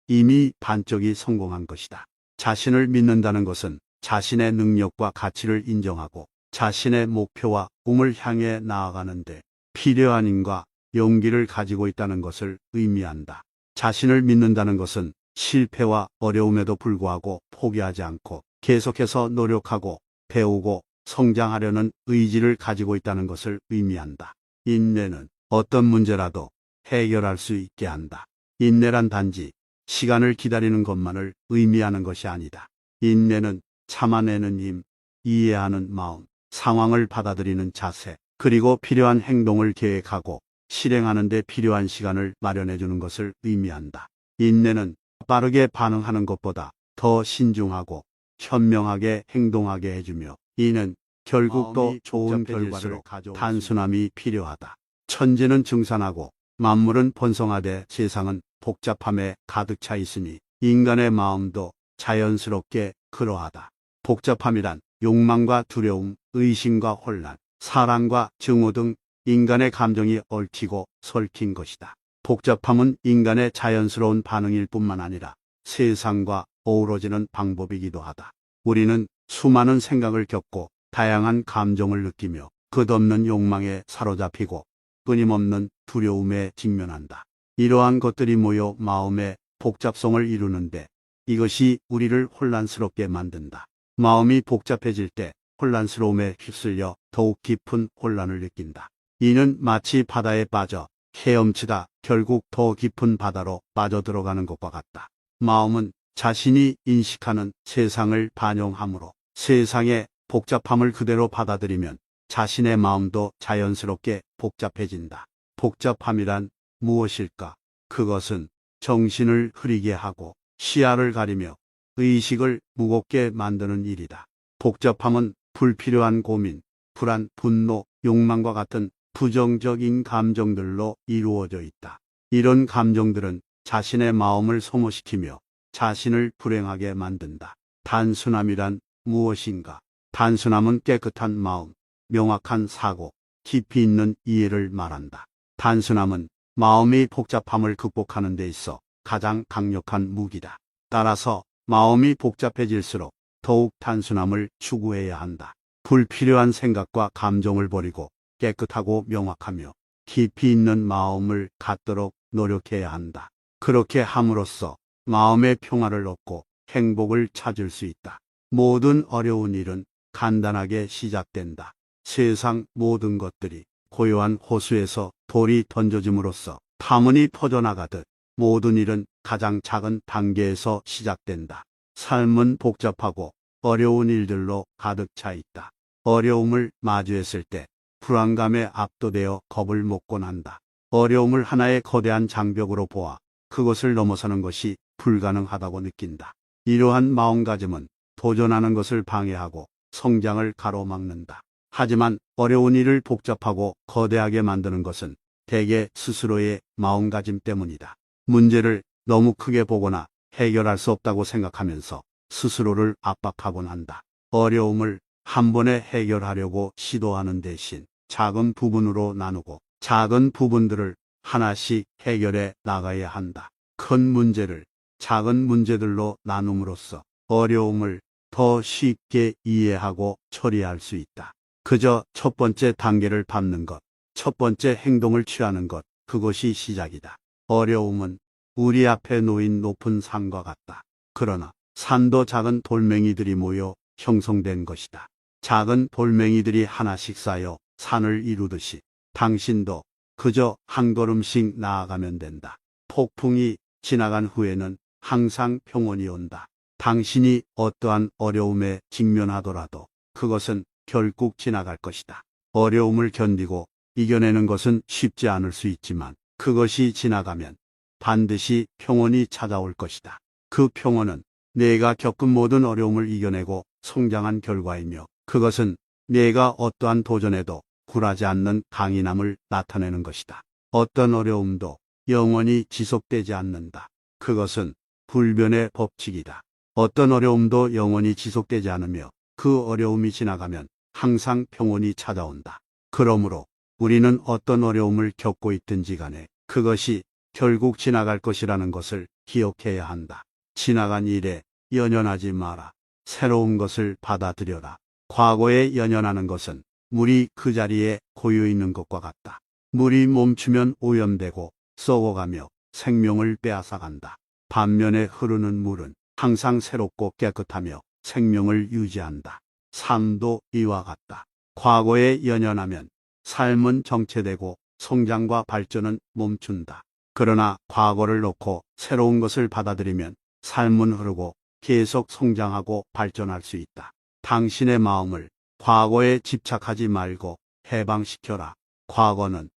이미 반쪽이 성공한 것이다. 자신을 믿는다는 것은 자신의 능력과 가치를 인정하고 자신의 목표와 꿈을 향해 나아가는데 필요한 힘과 용기를 가지고 있다는 것을 의미한다. 자신을 믿는다는 것은 실패와 어려움에도 불구하고 포기하지 않고 계속해서 노력하고 배우고 성장하려는 의지를 가지고 있다는 것을 의미한다. 인내는 어떤 문제라도 해결할 수 있게 한다. 인내란 단지 시간을 기다리는 것만을 의미하는 것이 아니다. 인내는 참아내는 힘, 이해하는 마음, 상황을 받아들이는 자세, 그리고 필요한 행동을 계획하고 실행하는 데 필요한 시간을 마련해 주는 것을 의미한다. 인내는 빠르게 반응하는 것보다 더 신중하고 현명하게 행동하게 해주며 이는 결국 더 좋은 결과를 단순함이 필요하다. 천재는 증산하고 만물은 번성하되 세상은 복잡함에 가득 차 있으니 인간의 마음도 자연스럽게 그러하다. 복잡함이란 욕망과 두려움, 의심과 혼란, 사랑과 증오 등 인간의 감정이 얽히고 설킨 것이다. 복잡함은 인간의 자연스러운 반응일 뿐만 아니라 세상과 어우러지는 방법이기도 하다. 우리는 수많은 생각을 겪고 다양한 감정을 느끼며 끝없는 욕망에 사로잡히고 끊임없는 두려움에 직면한다. 이러한 것들이 모여 마음의 복잡성을 이루는데 이것이 우리를 혼란스럽게 만든다. 마음이 복잡해질 때 혼란스러움에 휩쓸려 더욱 깊은 혼란을 느낀다. 이는 마치 바다에 빠져 헤엄치다 결국 더 깊은 바다로 빠져들어가는 것과 같다. 마음은 자신이 인식하는 세상을 반영하므로 세상의 복잡함을 그대로 받아들이면 자신의 마음도 자연스럽게 복잡해진다. 복잡함이란 무엇일까? 그것은 정신을 흐리게 하고 시야를 가리며 의식을 무겁게 만드는 일이다. 복잡함은 불필요한 고민, 불안, 분노, 욕망과 같은 부정적인 감정들로 이루어져 있다. 이런 감정들은 자신의 마음을 소모시키며 자신을 불행하게 만든다. 단순함이란 무엇인가? 단순함은 깨끗한 마음, 명확한 사고, 깊이 있는 이해를 말한다. 단순함은 마음의 복잡함을 극복하는 데 있어 가장 강력한 무기다. 따라서 마음이 복잡해질수록 더욱 단순함을 추구해야 한다. 불필요한 생각과 감정을 버리고 깨끗하고 명확하며 깊이 있는 마음을 갖도록 노력해야 한다. 그렇게 함으로써 마음의 평화를 얻고 행복을 찾을 수 있다. 모든 어려운 일은 간단하게 시작된다. 세상 모든 것들이 고요한 호수에서 돌이 던져짐으로써 파문이 퍼져나가듯 모든 일은 가장 작은 단계에서 시작된다. 삶은 복잡하고 어려운 일들로 가득 차 있다. 어려움을 마주했을 때 불안감에 압도되어 겁을 먹곤 한다. 어려움을 하나의 거대한 장벽으로 보아 그것을 넘어서는 것이 불가능하다고 느낀다. 이러한 마음가짐은 도전하는 것을 방해하고 성장을 가로막는다. 하지만 어려운 일을 복잡하고 거대하게 만드는 것은 대개 스스로의 마음가짐 때문이다. 문제를 너무 크게 보거나 해결할 수 없다고 생각하면서 스스로를 압박하곤 한다. 어려움을 한 번에 해결하려고 시도하는 대신 작은 부분으로 나누고 작은 부분들을 하나씩 해결해 나가야 한다. 큰 문제를 작은 문제들로 나눔으로써 어려움을 더 쉽게 이해하고 처리할 수 있다. 그저 첫 번째 단계를 밟는 것, 첫 번째 행동을 취하는 것, 그것이 시작이다. 어려움은 우리 앞에 놓인 높은 산과 같다. 그러나 산도 작은 돌멩이들이 모여 형성된 것이다. 작은 돌멩이들이 하나씩 쌓여 산을 이루듯이 당신도 그저 한 걸음씩 나아가면 된다. 폭풍이 지나간 후에는 항상 평온이 온다. 당신이 어떠한 어려움에 직면하더라도 그것은 결국 지나갈 것이다. 어려움을 견디고 이겨내는 것은 쉽지 않을 수 있지만 그것이 지나가면 반드시 평온이 찾아올 것이다. 그 평온은 내가 겪은 모든 어려움을 이겨내고 성장한 결과이며 그것은 내가 어떠한 도전에도 굴하지 않는 강인함을 나타내는 것이다. 어떤 어려움도 영원히 지속되지 않는다. 그것은 불변의 법칙이다. 어떤 어려움도 영원히 지속되지 않으며 그 어려움이 지나가면 항상 평온이 찾아온다. 그러므로 우리는 어떤 어려움을 겪고 있든지 간에 그것이 결국 지나갈 것이라는 것을 기억해야 한다. 지나간 일에 연연하지 마라. 새로운 것을 받아들여라. 과거에 연연하는 것은 물이 그 자리에 고여 있는 것과 같다. 물이 멈추면 오염되고 썩어가며 생명을 빼앗아간다. 반면에 흐르는 물은 항상 새롭고 깨끗하며 생명을 유지한다. 삶도 이와 같다. 과거에 연연하면 삶은 정체되고 성장과 발전은 멈춘다. 그러나 과거를 놓고 새로운 것을 받아들이면 삶은 흐르고 계속 성장하고 발전할 수 있다. 당신의 마음을 과거에 집착하지 말고 해방시켜라. 과거는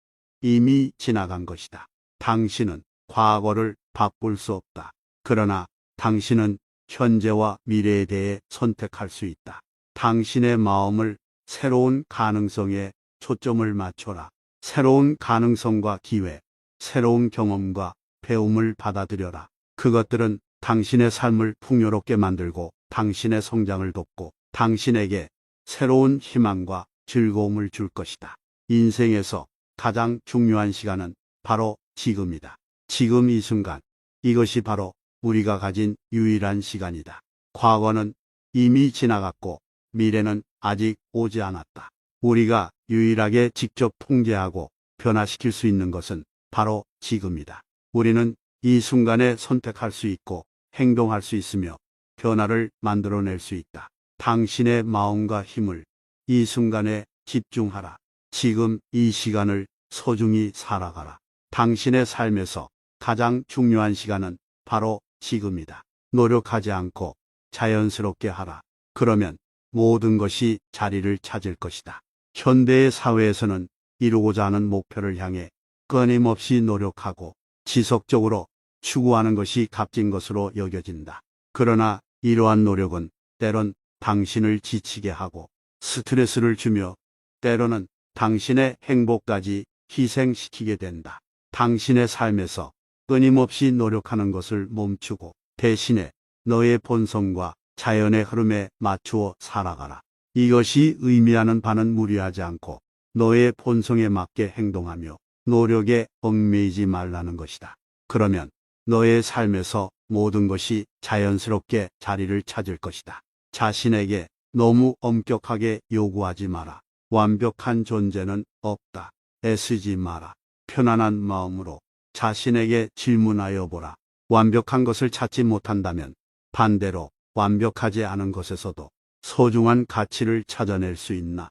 이미 지나간 것이다. 당신은 과거를 바꿀 수 없다. 그러나 당신은 현재와 미래에 대해 선택할 수 있다. 당신의 마음을 새로운 가능성에 초점을 맞춰라. 새로운 가능성과 기회, 새로운 경험과 배움을 받아들여라. 그것들은 당신의 삶을 풍요롭게 만들고 당신의 성장을 돕고 당신에게 새로운 희망과 즐거움을 줄 것이다. 인생에서 가장 중요한 시간은 바로 지금이다. 지금 이 순간, 이것이 바로 우리가 가진 유일한 시간이다. 과거는 이미 지나갔고 미래는 아직 오지 않았다. 우리가 유일하게 직접 통제하고 변화시킬 수 있는 것은 바로 지금이다. 우리는 이 순간에 선택할 수 있고 행동할 수 있으며 변화를 만들어낼 수 있다. 당신의 마음과 힘을 이 순간에 집중하라. 지금 이 시간을 소중히 살아가라. 당신의 삶에서 가장 중요한 시간은 바로 지금이다. 노력하지 않고 자연스럽게 하라. 그러면 모든 것이 자리를 찾을 것이다. 현대의 사회에서는 이루고자 하는 목표를 향해 끊임없이 노력하고 지속적으로 추구하는 것이 값진 것으로 여겨진다. 그러나 이러한 노력은 때론 당신을 지치게 하고 스트레스를 주며 때로는 당신의 행복까지 희생시키게 된다. 당신의 삶에서 끊임없이 노력하는 것을 멈추고 대신에 너의 본성과 자연의 흐름에 맞추어 살아가라. 이것이 의미하는 바는 무리하지 않고 너의 본성에 맞게 행동하며 노력에 얽매이지 말라는 것이다. 그러면 너의 삶에서 모든 것이 자연스럽게 자리를 찾을 것이다. 자신에게 너무 엄격하게 요구하지 마라. 완벽한 존재는 없다. 애쓰지 마라. 편안한 마음으로 자신에게 질문하여 보라. 완벽한 것을 찾지 못한다면 반대로 완벽하지 않은 것에서도 소중한 가치를 찾아낼 수 있나?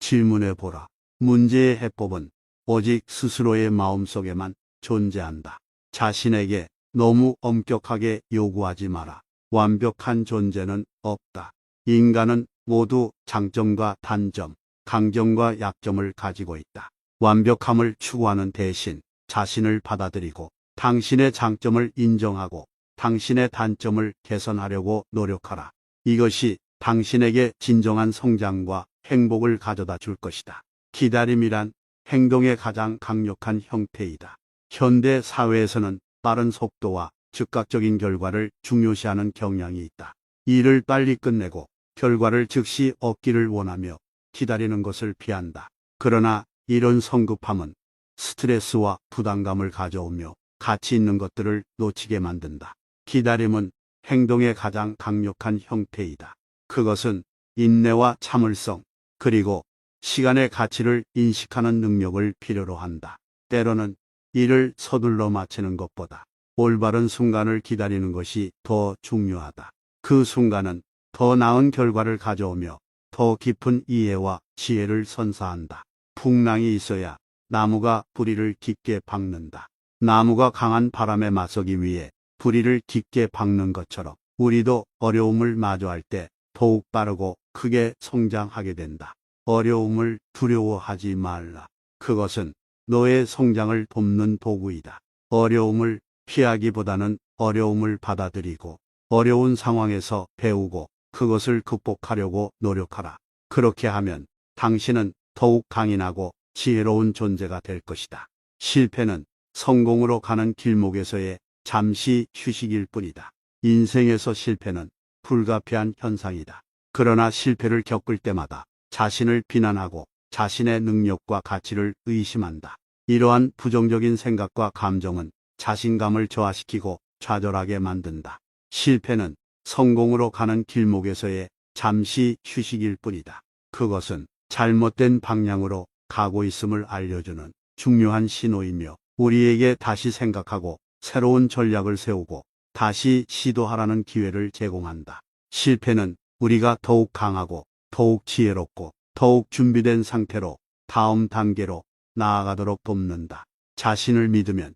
질문해 보라. 문제의 해법은 오직 스스로의 마음속에만 존재한다. 자신에게 너무 엄격하게 요구하지 마라. 완벽한 존재는 없다. 인간은 모두 장점과 단점, 강점과 약점을 가지고 있다. 완벽함을 추구하는 대신 자신을 받아들이고 당신의 장점을 인정하고 당신의 단점을 개선하려고 노력하라. 이것이 당신에게 진정한 성장과 행복을 가져다 줄 것이다. 기다림이란 행동의 가장 강력한 형태이다. 현대 사회에서는 빠른 속도와 즉각적인 결과를 중요시하는 경향이 있다. 일을 빨리 끝내고 결과를 즉시 얻기를 원하며 기다리는 것을 피한다. 그러나 이런 성급함은 스트레스와 부담감을 가져오며 가치 있는 것들을 놓치게 만든다. 기다림은 행동의 가장 강력한 형태이다. 그것은 인내와 참을성, 그리고 시간의 가치를 인식하는 능력을 필요로 한다. 때로는 일을 서둘러 마치는 것보다 올바른 순간을 기다리는 것이 더 중요하다. 그 순간은 더 나은 결과를 가져오며 더 깊은 이해와 지혜를 선사한다. 풍랑이 있어야 나무가 뿌리를 깊게 박는다. 나무가 강한 바람에 맞서기 위해 뿌리를 깊게 박는 것처럼 우리도 어려움을 마주할 때 더욱 빠르고 크게 성장하게 된다. 어려움을 두려워하지 말라. 그것은 너의 성장을 돕는 도구이다. 어려움을 피하기보다는 어려움을 받아들이고 어려운 상황에서 배우고 그것을 극복하려고 노력하라. 그렇게 하면 당신은 더욱 강인하고 지혜로운 존재가 될 것이다. 실패는 성공으로 가는 길목에서의 잠시 휴식일 뿐이다. 인생에서 실패는 불가피한 현상이다. 그러나 실패를 겪을 때마다 자신을 비난하고 자신의 능력과 가치를 의심한다. 이러한 부정적인 생각과 감정은 자신감을 저하시키고 좌절하게 만든다. 실패는 성공으로 가는 길목에서의 잠시 휴식일 뿐이다. 그것은 잘못된 방향으로 가고 있음을 알려주는 중요한 신호이며 우리에게 다시 생각하고 새로운 전략을 세우고 다시 시도하라는 기회를 제공한다. 실패는 우리가 더욱 강하고 더욱 지혜롭고 더욱 준비된 상태로 다음 단계로 나아가도록 돕는다. 자신을 믿으면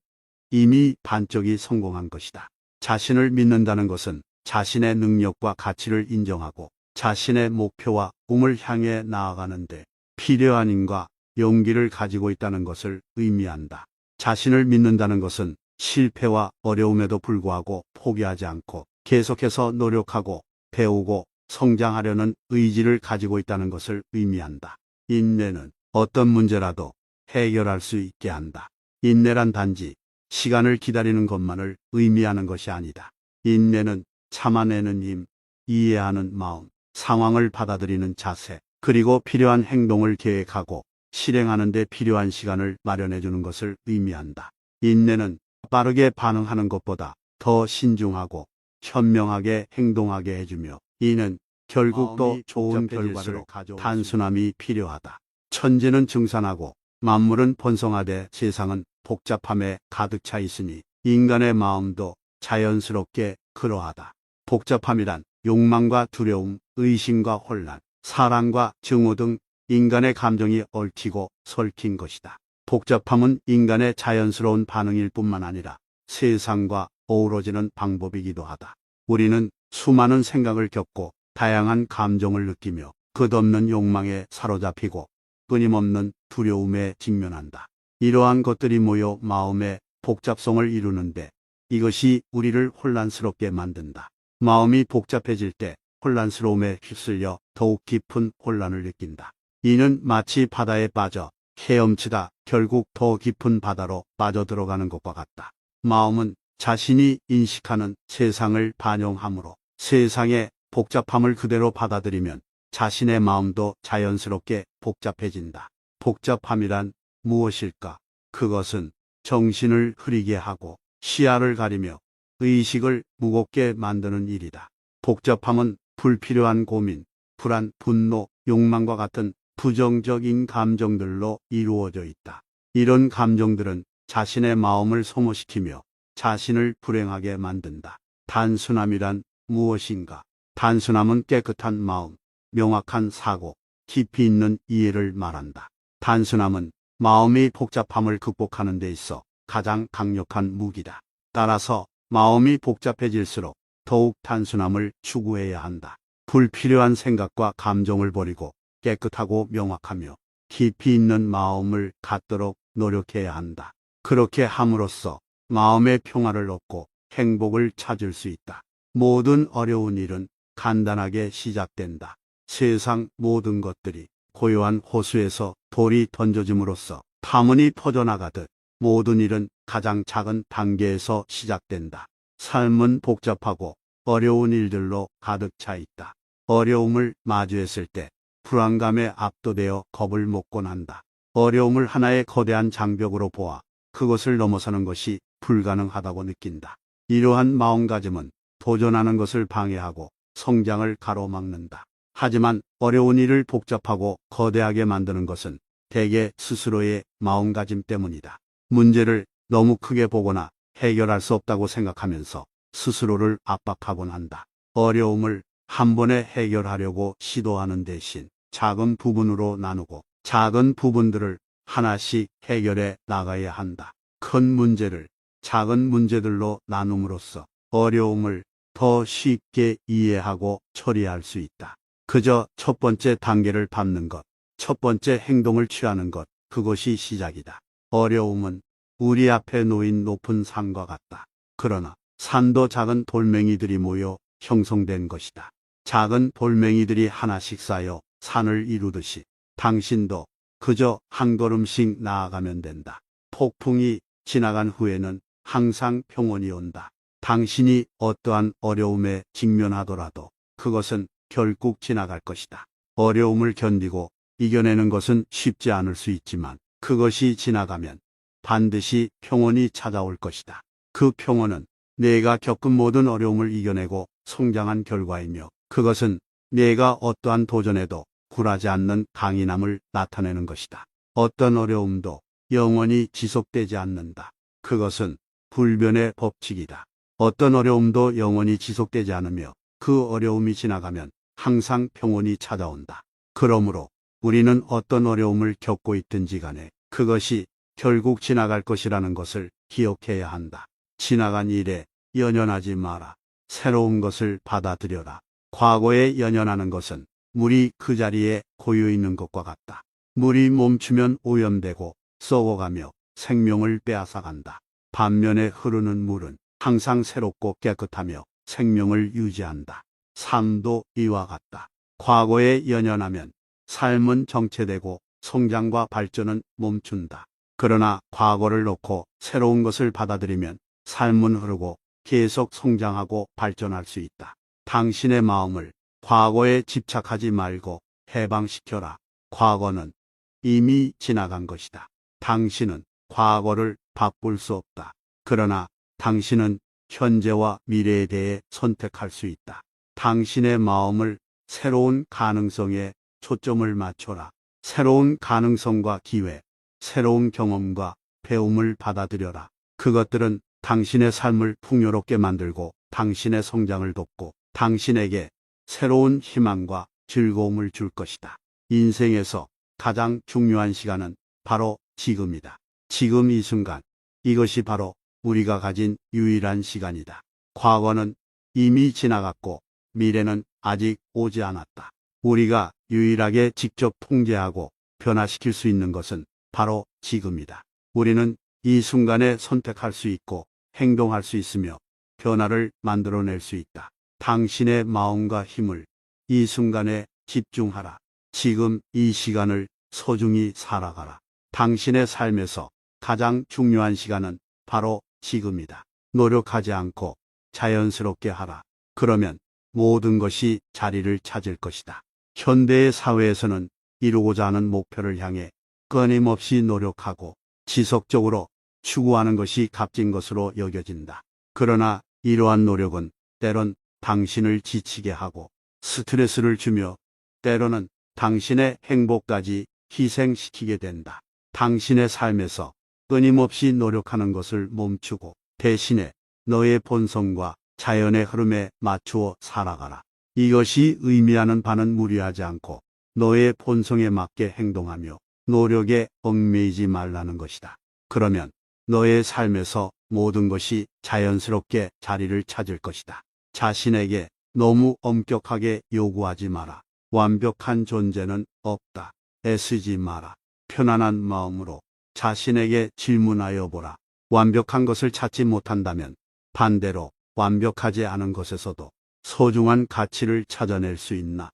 이미 반쪽이 성공한 것이다. 자신을 믿는다는 것은 자신의 능력과 가치를 인정하고 자신의 목표와 꿈을 향해 나아가는데 필요한 힘과 용기를 가지고 있다는 것을 의미한다. 자신을 믿는다는 것은 실패와 어려움에도 불구하고 포기하지 않고 계속해서 노력하고 배우고 성장하려는 의지를 가지고 있다는 것을 의미한다. 인내는 어떤 문제라도 해결할 수 있게 한다. 인내란 단지 시간을 기다리는 것만을 의미하는 것이 아니다. 인내는 참아내는 힘, 이해하는 마음, 상황을 받아들이는 자세, 그리고 필요한 행동을 계획하고 실행하는 데 필요한 시간을 마련해 주는 것을 의미한다. 인내는 빠르게 반응하는 것보다 더 신중하고 현명하게 행동하게 해주며 이는 결국 더 좋은 결과를 가져올 단순함이 필요하다. 천재는 증산하고 만물은 번성하되 세상은 복잡함에 가득 차 있으니 인간의 마음도 자연스럽게 그러하다. 복잡함이란 욕망과 두려움, 의심과 혼란, 사랑과 증오 등 인간의 감정이 얽히고 설킨 것이다. 복잡함은 인간의 자연스러운 반응일 뿐만 아니라 세상과 어우러지는 방법이기도 하다. 우리는 수많은 생각을 겪고 다양한 감정을 느끼며 끝없는 욕망에 사로잡히고 끊임없는 두려움에 직면한다. 이러한 것들이 모여 마음의 복잡성을 이루는데 이것이 우리를 혼란스럽게 만든다. 마음이 복잡해질 때 혼란스러움에 휩쓸려 더욱 깊은 혼란을 느낀다. 이는 마치 바다에 빠져 헤엄치다 결국 더 깊은 바다로 빠져들어가는 것과 같다. 마음은 자신이 인식하는 세상을 반영하므로 세상의 복잡함을 그대로 받아들이면 자신의 마음도 자연스럽게 복잡해진다. 복잡함이란 무엇일까? 그것은 정신을 흐리게 하고 시야를 가리며 의식을 무겁게 만드는 일이다. 복잡함은 불필요한 고민, 불안, 분노, 욕망과 같은 부정적인 감정들로 이루어져 있다. 이런 감정들은 자신의 마음을 소모시키며 자신을 불행하게 만든다. 단순함이란 무엇인가? 단순함은 깨끗한 마음, 명확한 사고, 깊이 있는 이해를 말한다. 단순함은 마음의 복잡함을 극복하는 데 있어 가장 강력한 무기다. 따라서 마음이 복잡해질수록 더욱 단순함을 추구해야 한다. 불필요한 생각과 감정을 버리고 깨끗하고 명확하며 깊이 있는 마음을 갖도록 노력해야 한다. 그렇게 함으로써 마음의 평화를 얻고 행복을 찾을 수 있다. 모든 어려운 일은 간단하게 시작된다. 세상 모든 것들이 고요한 호수에서 돌이 던져짐으로써 파문이 퍼져나가듯 모든 일은 가장 작은 단계에서 시작된다. 삶은 복잡하고 어려운 일들로 가득 차 있다. 어려움을 마주했을 때 불안감에 압도되어 겁을 먹곤 한다. 어려움을 하나의 거대한 장벽으로 보아 그것을 넘어서는 것이 불가능하다고 느낀다. 이러한 마음가짐은 도전하는 것을 방해하고 성장을 가로막는다. 하지만 어려운 일을 복잡하고 거대하게 만드는 것은 대개 스스로의 마음가짐 때문이다. 문제를 너무 크게 보거나 해결할 수 없다고 생각하면서 스스로를 압박하곤 한다. 어려움을 한 번에 해결하려고 시도하는 대신 작은 부분으로 나누고 작은 부분들을 하나씩 해결해 나가야 한다. 큰 문제를 작은 문제들로 나눔으로써 어려움을 더 쉽게 이해하고 처리할 수 있다. 그저 첫 번째 단계를 밟는 것, 첫 번째 행동을 취하는 것, 그것이 시작이다. 어려움은 우리 앞에 놓인 높은 산과 같다. 그러나 산도 작은 돌멩이들이 모여 형성된 것이다. 작은 돌멩이들이 하나씩 쌓여 산을 이루듯이 당신도 그저 한 걸음씩 나아가면 된다. 폭풍이 지나간 후에는 항상 평온이 온다. 당신이 어떠한 어려움에 직면하더라도 그것은 결국 지나갈 것이다. 어려움을 견디고 이겨내는 것은 쉽지 않을 수 있지만 그것이 지나가면 반드시 평온이 찾아올 것이다. 그 평온은 내가 겪은 모든 어려움을 이겨내고 성장한 결과이며 그것은 내가 어떠한 도전에도 굴하지 않는 강인함을 나타내는 것이다. 어떤 어려움도 영원히 지속되지 않는다. 그것은 불변의 법칙이다. 어떤 어려움도 영원히 지속되지 않으며 그 어려움이 지나가면 항상 평온이 찾아온다. 그러므로 우리는 어떤 어려움을 겪고 있든지 간에 그것이 결국 지나갈 것이라는 것을 기억해야 한다. 지나간 일에 연연하지 마라. 새로운 것을 받아들여라. 과거에 연연하는 것은 물이 그 자리에 고여 있는 것과 같다. 물이 멈추면 오염되고 썩어가며 생명을 빼앗아간다. 반면에 흐르는 물은 항상 새롭고 깨끗하며 생명을 유지한다. 삶도 이와 같다. 과거에 연연하면 삶은 정체되고 성장과 발전은 멈춘다. 그러나 과거를 놓고 새로운 것을 받아들이면 삶은 흐르고 계속 성장하고 발전할 수 있다. 당신의 마음을 과거에 집착하지 말고 해방시켜라. 과거는 이미 지나간 것이다. 당신은 과거를 바꿀 수 없다. 그러나 당신은 현재와 미래에 대해 선택할 수 있다. 당신의 마음을 새로운 가능성에 초점을 맞춰라. 새로운 가능성과 기회, 새로운 경험과 배움을 받아들여라. 그것들은 당신의 삶을 풍요롭게 만들고 당신의 성장을 돕고 당신에게 새로운 희망과 즐거움을 줄 것이다. 인생에서 가장 중요한 시간은 바로 지금이다. 지금 이 순간, 이것이 바로 우리가 가진 유일한 시간이다. 과거는 이미 지나갔고 미래는 아직 오지 않았다. 우리가 유일하게 직접 통제하고 변화시킬 수 있는 것은 바로 지금이다. 우리는 이 순간에 선택할 수 있고 행동할 수 있으며 변화를 만들어낼 수 있다. 당신의 마음과 힘을 이 순간에 집중하라. 지금 이 시간을 소중히 살아가라. 당신의 삶에서 가장 중요한 시간은 바로 지금이다. 노력하지 않고 자연스럽게 하라. 그러면 모든 것이 자리를 찾을 것이다. 현대의 사회에서는 이루고자 하는 목표를 향해 끊임없이 노력하고 지속적으로 추구하는 것이 값진 것으로 여겨진다. 그러나 이러한 노력은 때론 당신을 지치게 하고 스트레스를 주며 때로는 당신의 행복까지 희생시키게 된다. 당신의 삶에서 끊임없이 노력하는 것을 멈추고 대신에 너의 본성과 자연의 흐름에 맞추어 살아가라. 이것이 의미하는 바는 무리하지 않고 너의 본성에 맞게 행동하며 노력에 얽매이지 말라는 것이다. 그러면 너의 삶에서 모든 것이 자연스럽게 자리를 찾을 것이다. 자신에게 너무 엄격하게 요구하지 마라. 완벽한 존재는 없다. 애쓰지 마라. 편안한 마음으로 자신에게 질문하여 보라. 완벽한 것을 찾지 못한다면 반대로 완벽하지 않은 것에서도 소중한 가치를 찾아낼 수 있나?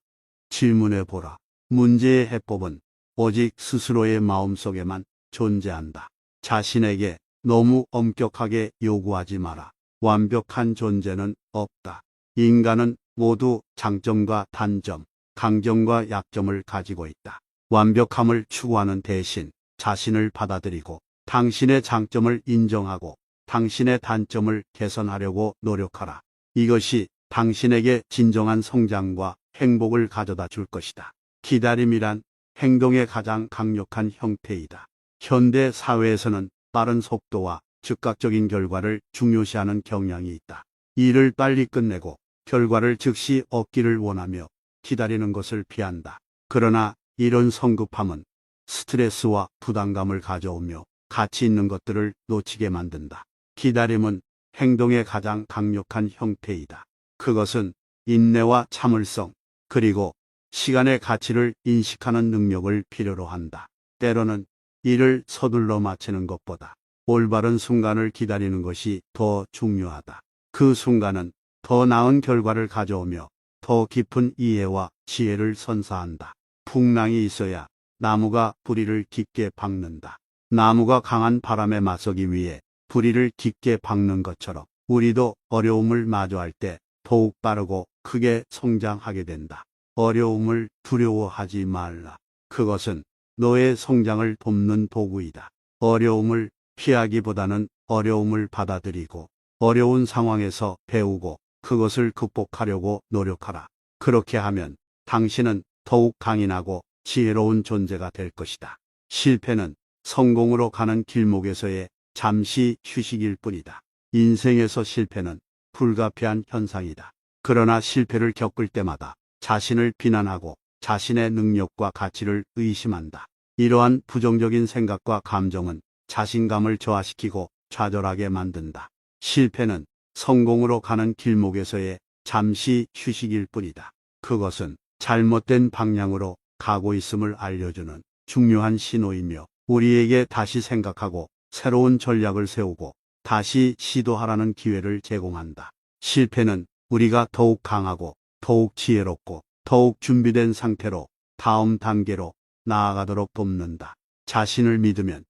질문해 보라. 문제의 해법은 오직 스스로의 마음속에만 존재한다. 자신에게 너무 엄격하게 요구하지 마라. 완벽한 존재는 없다. 인간은 모두 장점과 단점, 강점과 약점을 가지고 있다. 완벽함을 추구하는 대신 자신을 받아들이고 당신의 장점을 인정하고 당신의 단점을 개선하려고 노력하라. 이것이 당신에게 진정한 성장과 행복을 가져다 줄 것이다. 기다림이란 행동의 가장 강력한 형태이다. 현대 사회에서는 빠른 속도와 즉각적인 결과를 중요시하는 경향이 있다. 일을 빨리 끝내고 결과를 즉시 얻기를 원하며 기다리는 것을 피한다. 그러나 이런 성급함은 스트레스와 부담감을 가져오며 가치 있는 것들을 놓치게 만든다. 기다림은 행동의 가장 강력한 형태이다. 그것은 인내와 참을성, 그리고 시간의 가치를 인식하는 능력을 필요로 한다. 때로는 일을 서둘러 마치는 것보다 올바른 순간을 기다리는 것이 더 중요하다. 그 순간은 더 나은 결과를 가져오며 더 깊은 이해와 지혜를 선사한다. 풍랑이 있어야 나무가 뿌리를 깊게 박는다. 나무가 강한 바람에 맞서기 위해 뿌리를 깊게 박는 것처럼 우리도 어려움을 마주할 때 더욱 빠르고 크게 성장하게 된다. 어려움을 두려워하지 말라. 그것은 너의 성장을 돕는 도구이다. 어려움을 피하기보다는 어려움을 받아들이고 어려운 상황에서 배우고 그것을 극복하려고 노력하라. 그렇게 하면 당신은 더욱 강인하고 지혜로운 존재가 될 것이다. 실패는 성공으로 가는 길목에서의 잠시 휴식일 뿐이다. 인생에서 실패는 불가피한 현상이다. 그러나 실패를 겪을 때마다 자신을 비난하고 자신의 능력과 가치를 의심한다. 이러한 부정적인 생각과 감정은 자신감을 저하시키고 좌절하게 만든다. 실패는 성공으로 가는 길목에서의 잠시 휴식일 뿐이다. 그것은 잘못된 방향으로 가고 있음을 알려주는 중요한 신호이며 우리에게 다시 생각하고 새로운 전략을 세우고 다시 시도하라는 기회를 제공한다. 실패는 우리가 더욱 강하고 더욱 지혜롭고 더욱 준비된 상태로 다음 단계로 나아가도록 돕는다. 자신을 믿으면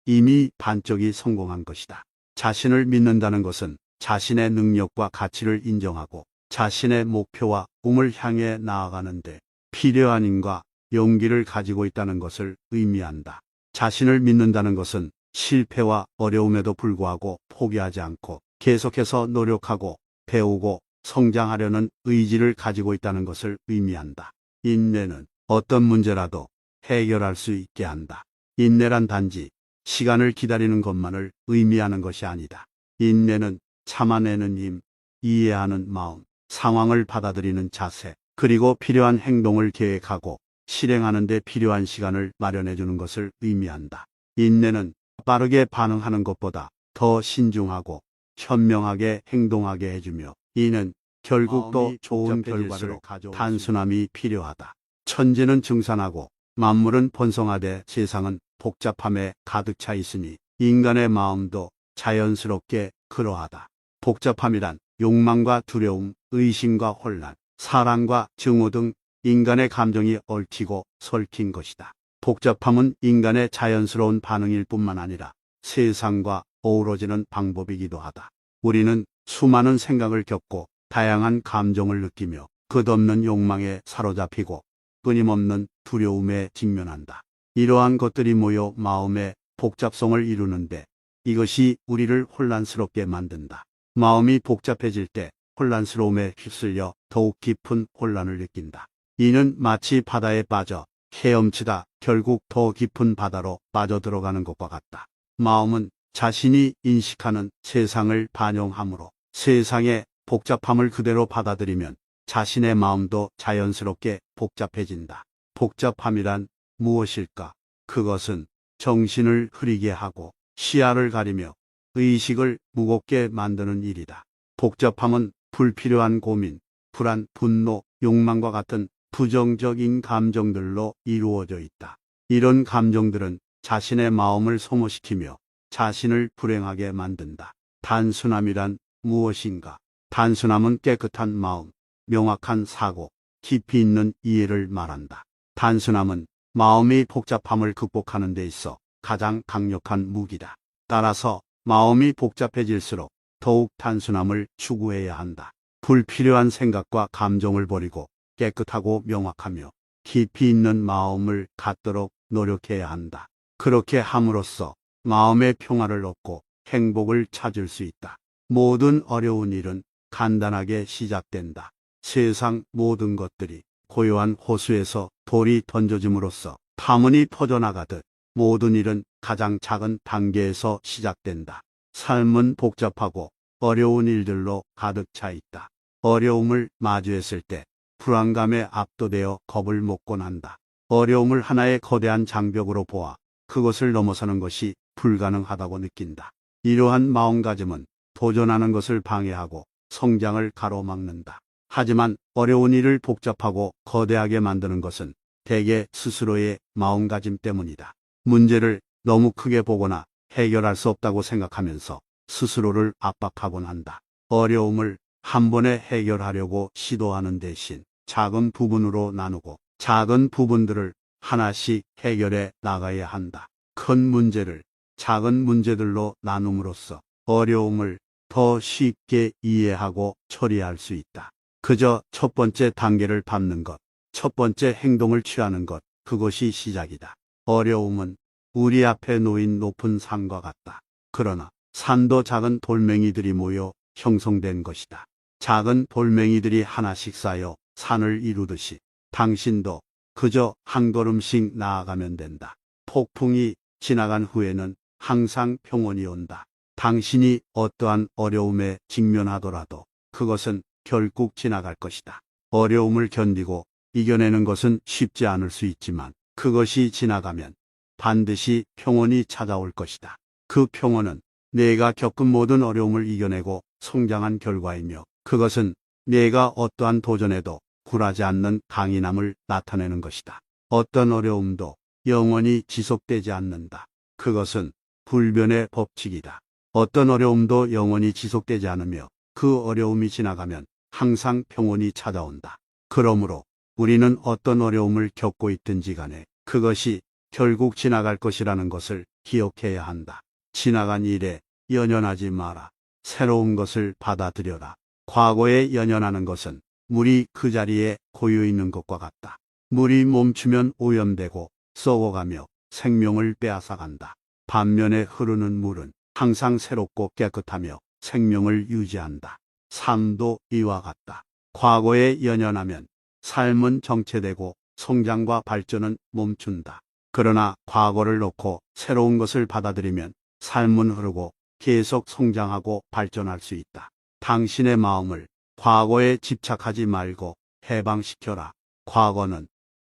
이미 반쪽이 성공한 것이다. 자신을 믿는다는 것은 자신의 능력과 가치를 인정하고 자신의 목표와 꿈을 향해 나아가는데 필요한 힘과 용기를 가지고 있다는 것을 의미한다. 자신을 믿는다는 것은 실패와 어려움에도 불구하고 포기하지 않고 계속해서 노력하고 배우고 성장하려는 의지를 가지고 있다는 것을 의미한다. 인내는 어떤 문제라도 해결할 수 있게 한다. 인내란 단지 시간을 기다리는 것만을 의미하는 것이 아니다. 인내는 참아내는 힘, 이해하는 마음, 상황을 받아들이는 자세, 그리고 필요한 행동을 계획하고 실행하는 데 필요한 시간을 마련해 주는 것을 의미한다. 인내는 빠르게 반응하는 것보다 더 신중하고 현명하게 행동하게 해주며 이는 결국 더 좋은 결과를 가져올 단순함이 필요하다. 천지는 증산하고 만물은 번성하되 세상은 복잡함에 가득 차 있으니 인간의 마음도 자연스럽게 그러하다. 복잡함이란 욕망과 두려움, 의심과 혼란, 사랑과 증오 등 인간의 감정이 얽히고 설킨 것이다. 복잡함은 인간의 자연스러운 반응일 뿐만 아니라 세상과 어우러지는 방법이기도 하다. 우리는 수많은 생각을 겪고 다양한 감정을 느끼며 끝없는 욕망에 사로잡히고 끊임없는 두려움에 직면한다. 이러한 것들이 모여 마음의 복잡성을 이루는데 이것이 우리를 혼란스럽게 만든다. 마음이 복잡해질 때 혼란스러움에 휩쓸려 더욱 깊은 혼란을 느낀다. 이는 마치 바다에 빠져 헤엄치다 결국 더 깊은 바다로 빠져들어가는 것과 같다. 마음은 자신이 인식하는 세상을 반영하므로 세상의 복잡함을 그대로 받아들이면 자신의 마음도 자연스럽게 복잡해진다. 복잡함이란 무엇일까? 그것은 정신을 흐리게 하고 시야를 가리며 의식을 무겁게 만드는 일이다. 복잡함은 불필요한 고민, 불안, 분노, 욕망과 같은 부정적인 감정들로 이루어져 있다. 이런 감정들은 자신의 마음을 소모시키며 자신을 불행하게 만든다. 단순함이란 무엇인가? 단순함은 깨끗한 마음, 명확한 사고, 깊이 있는 이해를 말한다. 단순함은 마음의 복잡함을 극복하는 데 있어 가장 강력한 무기다. 따라서 마음이 복잡해질수록 더욱 단순함을 추구해야 한다. 불필요한 생각과 감정을 버리고 깨끗하고 명확하며 깊이 있는 마음을 갖도록 노력해야 한다. 그렇게 함으로써 마음의 평화를 얻고 행복을 찾을 수 있다. 모든 어려운 일은 간단하게 시작된다. 세상 모든 것들이 고요한 호수에서 돌이 던져짐으로써 파문이 퍼져나가듯 모든 일은 가장 작은 단계에서 시작된다. 삶은 복잡하고 어려운 일들로 가득 차 있다. 어려움을 마주했을 때 불안감에 압도되어 겁을 먹곤 한다. 어려움을 하나의 거대한 장벽으로 보아 그것을 넘어서는 것이 불가능하다고 느낀다. 이러한 마음가짐은 도전하는 것을 방해하고 성장을 가로막는다. 하지만 어려운 일을 복잡하고 거대하게 만드는 것은 대개 스스로의 마음가짐 때문이다. 문제를 너무 크게 보거나 해결할 수 없다고 생각하면서 스스로를 압박하곤 한다. 어려움을 한 번에 해결하려고 시도하는 대신 작은 부분으로 나누고 작은 부분들을 하나씩 해결해 나가야 한다. 큰 문제를 작은 문제들로 나눔으로써 어려움을 더 쉽게 이해하고 처리할 수 있다. 그저 첫 번째 단계를 밟는 것, 첫 번째 행동을 취하는 것, 그것이 시작이다. 어려움은 우리 앞에 놓인 높은 산과 같다. 그러나 산도 작은 돌멩이들이 모여 형성된 것이다. 작은 돌멩이들이 하나씩 쌓여 산을 이루듯이 당신도 그저 한 걸음씩 나아가면 된다. 폭풍이 지나간 후에는 항상 평온이 온다. 당신이 어떠한 어려움에 직면하더라도 그것은 결국 지나갈 것이다. 어려움을 견디고 이겨내는 것은 쉽지 않을 수 있지만 그것이 지나가면 반드시 평온이 찾아올 것이다. 그 평온은 내가 겪은 모든 어려움을 이겨내고 성장한 결과이며 그것은 내가 어떠한 도전에도 굴하지 않는 강인함을 나타내는 것이다. 어떤 어려움도 영원히 지속되지 않는다. 그것은 불변의 법칙이다. 어떤 어려움도 영원히 지속되지 않으며 그 어려움이 지나가면 항상 평온이 찾아온다. 그러므로 우리는 어떤 어려움을 겪고 있든지 간에 그것이 결국 지나갈 것이라는 것을 기억해야 한다. 지나간 일에 연연하지 마라. 새로운 것을 받아들여라. 과거에 연연하는 것은 물이 그 자리에 고여 있는 것과 같다. 물이 멈추면 오염되고 썩어가며 생명을 빼앗아간다. 반면에 흐르는 물은 항상 새롭고 깨끗하며 생명을 유지한다. 삶도 이와 같다. 과거에 연연하면 삶은 정체되고 성장과 발전은 멈춘다. 그러나 과거를 놓고 새로운 것을 받아들이면 삶은 흐르고 계속 성장하고 발전할 수 있다. 당신의 마음을 과거에 집착하지 말고 해방시켜라. 과거는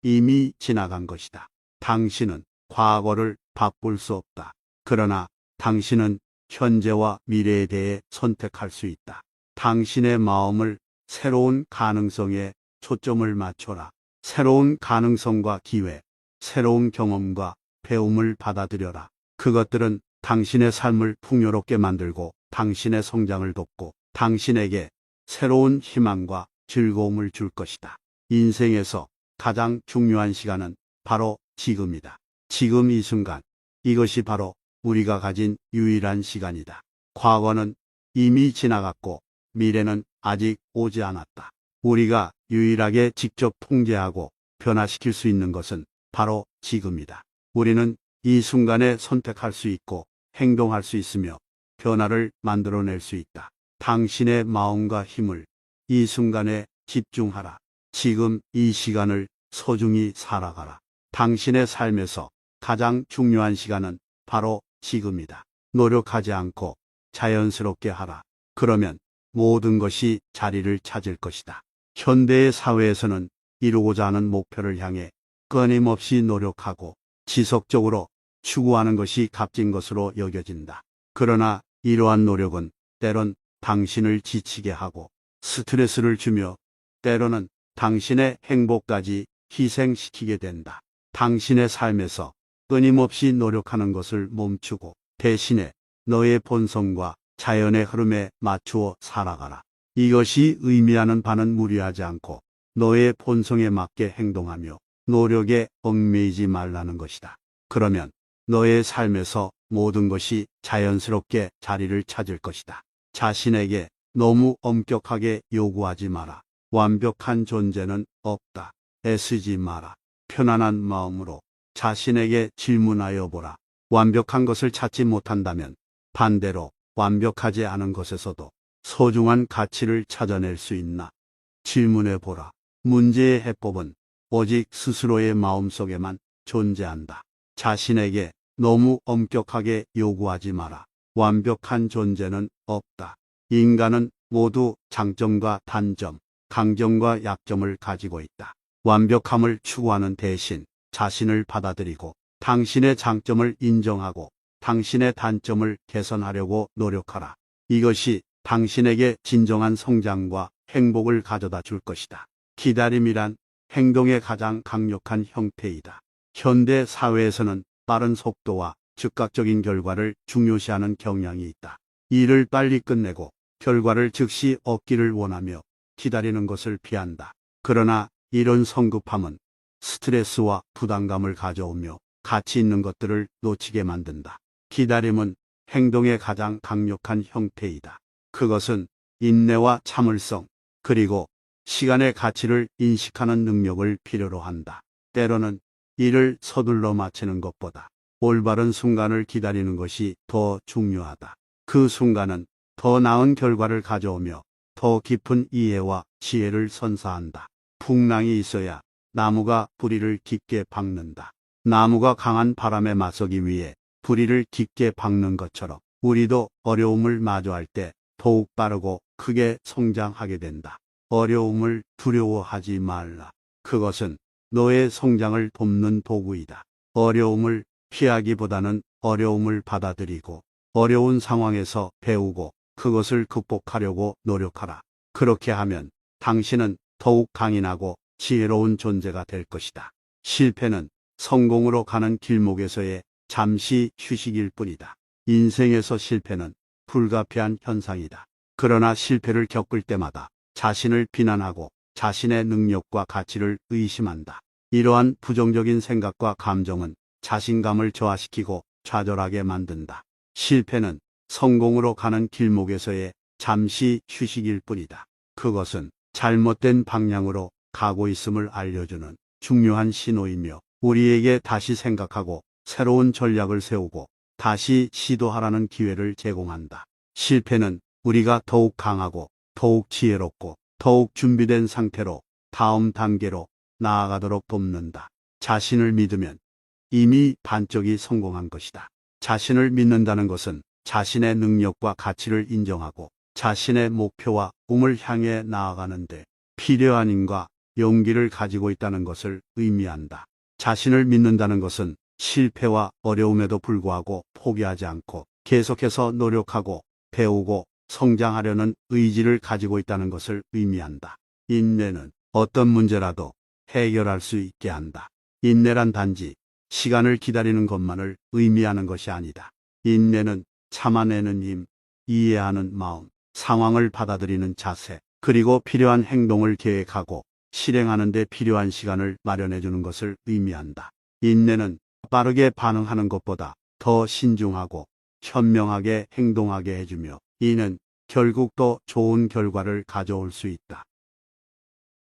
이미 지나간 것이다. 당신은 과거를 바꿀 수 없다. 그러나 당신은 현재와 미래에 대해 선택할 수 있다. 당신의 마음을 새로운 가능성에 초점을 맞춰라. 새로운 가능성과 기회, 새로운 경험과 배움을 받아들여라. 그것들은 당신의 삶을 풍요롭게 만들고 당신의 성장을 돕고 당신에게 새로운 희망과 즐거움을 줄 것이다. 인생에서 가장 중요한 시간은 바로 지금이다. 지금 이 순간, 이것이 바로 우리가 가진 유일한 시간이다. 과거는 이미 지나갔고 미래는 아직 오지 않았다. 우리가 유일하게 직접 통제하고 변화시킬 수 있는 것은 바로 지금이다. 우리는 이 순간에 선택할 수 있고 행동할 수 있으며 변화를 만들어낼 수 있다. 당신의 마음과 힘을 이 순간에 집중하라. 지금 이 시간을 소중히 살아가라. 당신의 삶에서 가장 중요한 시간은 바로 지금이다. 노력하지 않고 자연스럽게 하라. 그러면 모든 것이 자리를 찾을 것이다. 현대의 사회에서는 이루고자 하는 목표를 향해 끊임없이 노력하고 지속적으로 추구하는 것이 값진 것으로 여겨진다. 그러나 이러한 노력은 때론 당신을 지치게 하고 스트레스를 주며 때로는 당신의 행복까지 희생시키게 된다. 당신의 삶에서 끊임없이 노력하는 것을 멈추고 대신에 너의 본성과 자연의 흐름에 맞추어 살아가라. 이것이 의미하는 바는 무리하지 않고 너의 본성에 맞게 행동하며 노력에 얽매이지 말라는 것이다. 그러면 너의 삶에서 모든 것이 자연스럽게 자리를 찾을 것이다. 자신에게 너무 엄격하게 요구하지 마라. 완벽한 존재는 없다. 애쓰지 마라. 편안한 마음으로 자신에게 질문하여 보라. 완벽한 것을 찾지 못한다면 반대로 완벽하지 않은 것에서도 소중한 가치를 찾아낼 수 있나? 질문해 보라. 문제의 해법은 오직 스스로의 마음속에만 존재한다. 자신에게 너무 엄격하게 요구하지 마라. 완벽한 존재는 없다. 인간은 모두 장점과 단점, 강점과 약점을 가지고 있다. 완벽함을 추구하는 대신 자신을 받아들이고 당신의 장점을 인정하고 당신의 단점을 개선하려고 노력하라. 이것이 당신에게 진정한 성장과 행복을 가져다 줄 것이다. 기다림이란 행동의 가장 강력한 형태이다. 현대 사회에서는 빠른 속도와 즉각적인 결과를 중요시하는 경향이 있다. 일을 빨리 끝내고 결과를 즉시 얻기를 원하며 기다리는 것을 피한다. 그러나 이런 성급함은 스트레스와 부담감을 가져오며 가치 있는 것들을 놓치게 만든다. 기다림은 행동의 가장 강력한 형태이다. 그것은 인내와 참을성, 그리고 시간의 가치를 인식하는 능력을 필요로 한다. 때로는 일을 서둘러 마치는 것보다 올바른 순간을 기다리는 것이 더 중요하다. 그 순간은 더 나은 결과를 가져오며 더 깊은 이해와 지혜를 선사한다. 풍랑이 있어야 나무가 뿌리를 깊게 박는다. 나무가 강한 바람에 맞서기 위해 뿌리를 깊게 박는 것처럼 우리도 어려움을 마주할 때 더욱 빠르고 크게 성장하게 된다. 어려움을 두려워하지 말라. 그것은 너의 성장을 돕는 도구이다. 어려움을 피하기보다는 어려움을 받아들이고 어려운 상황에서 배우고 그것을 극복하려고 노력하라. 그렇게 하면 당신은 더욱 강인하고 지혜로운 존재가 될 것이다. 실패는 성공으로 가는 길목에서의 잠시 휴식일 뿐이다. 인생에서 실패는 불가피한 현상이다. 그러나 실패를 겪을 때마다 자신을 비난하고 자신의 능력과 가치를 의심한다. 이러한 부정적인 생각과 감정은 자신감을 저하시키고 좌절하게 만든다. 실패는 성공으로 가는 길목에서의 잠시 휴식일 뿐이다. 그것은 잘못된 방향으로 가고 있음을 알려주는 중요한 신호이며 우리에게 다시 생각하고 새로운 전략을 세우고 다시 시도하라는 기회를 제공한다. 실패는 우리가 더욱 강하고 더욱 지혜롭고 더욱 준비된 상태로 다음 단계로 나아가도록 돕는다. 자신을 믿으면 이미 반쪽이 성공한 것이다. 자신을 믿는다는 것은 자신의 능력과 가치를 인정하고 자신의 목표와 꿈을 향해 나아가는데 필요한 힘과 용기를 가지고 있다는 것을 의미한다. 자신을 믿는다는 것은 실패와 어려움에도 불구하고 포기하지 않고 계속해서 노력하고 배우고 성장하려는 의지를 가지고 있다는 것을 의미한다. 인내는 어떤 문제라도 해결할 수 있게 한다. 인내란 단지 시간을 기다리는 것만을 의미하는 것이 아니다. 인내는 참아내는 힘, 이해하는 마음, 상황을 받아들이는 자세, 그리고 필요한 행동을 계획하고 실행하는 데 필요한 시간을 마련해 주는 것을 의미한다. 인내는 빠르게 반응하는 것보다 더 신중하고 현명하게 행동하게 해주며 이는 결국 더 좋은 결과를 가져올 수 있다.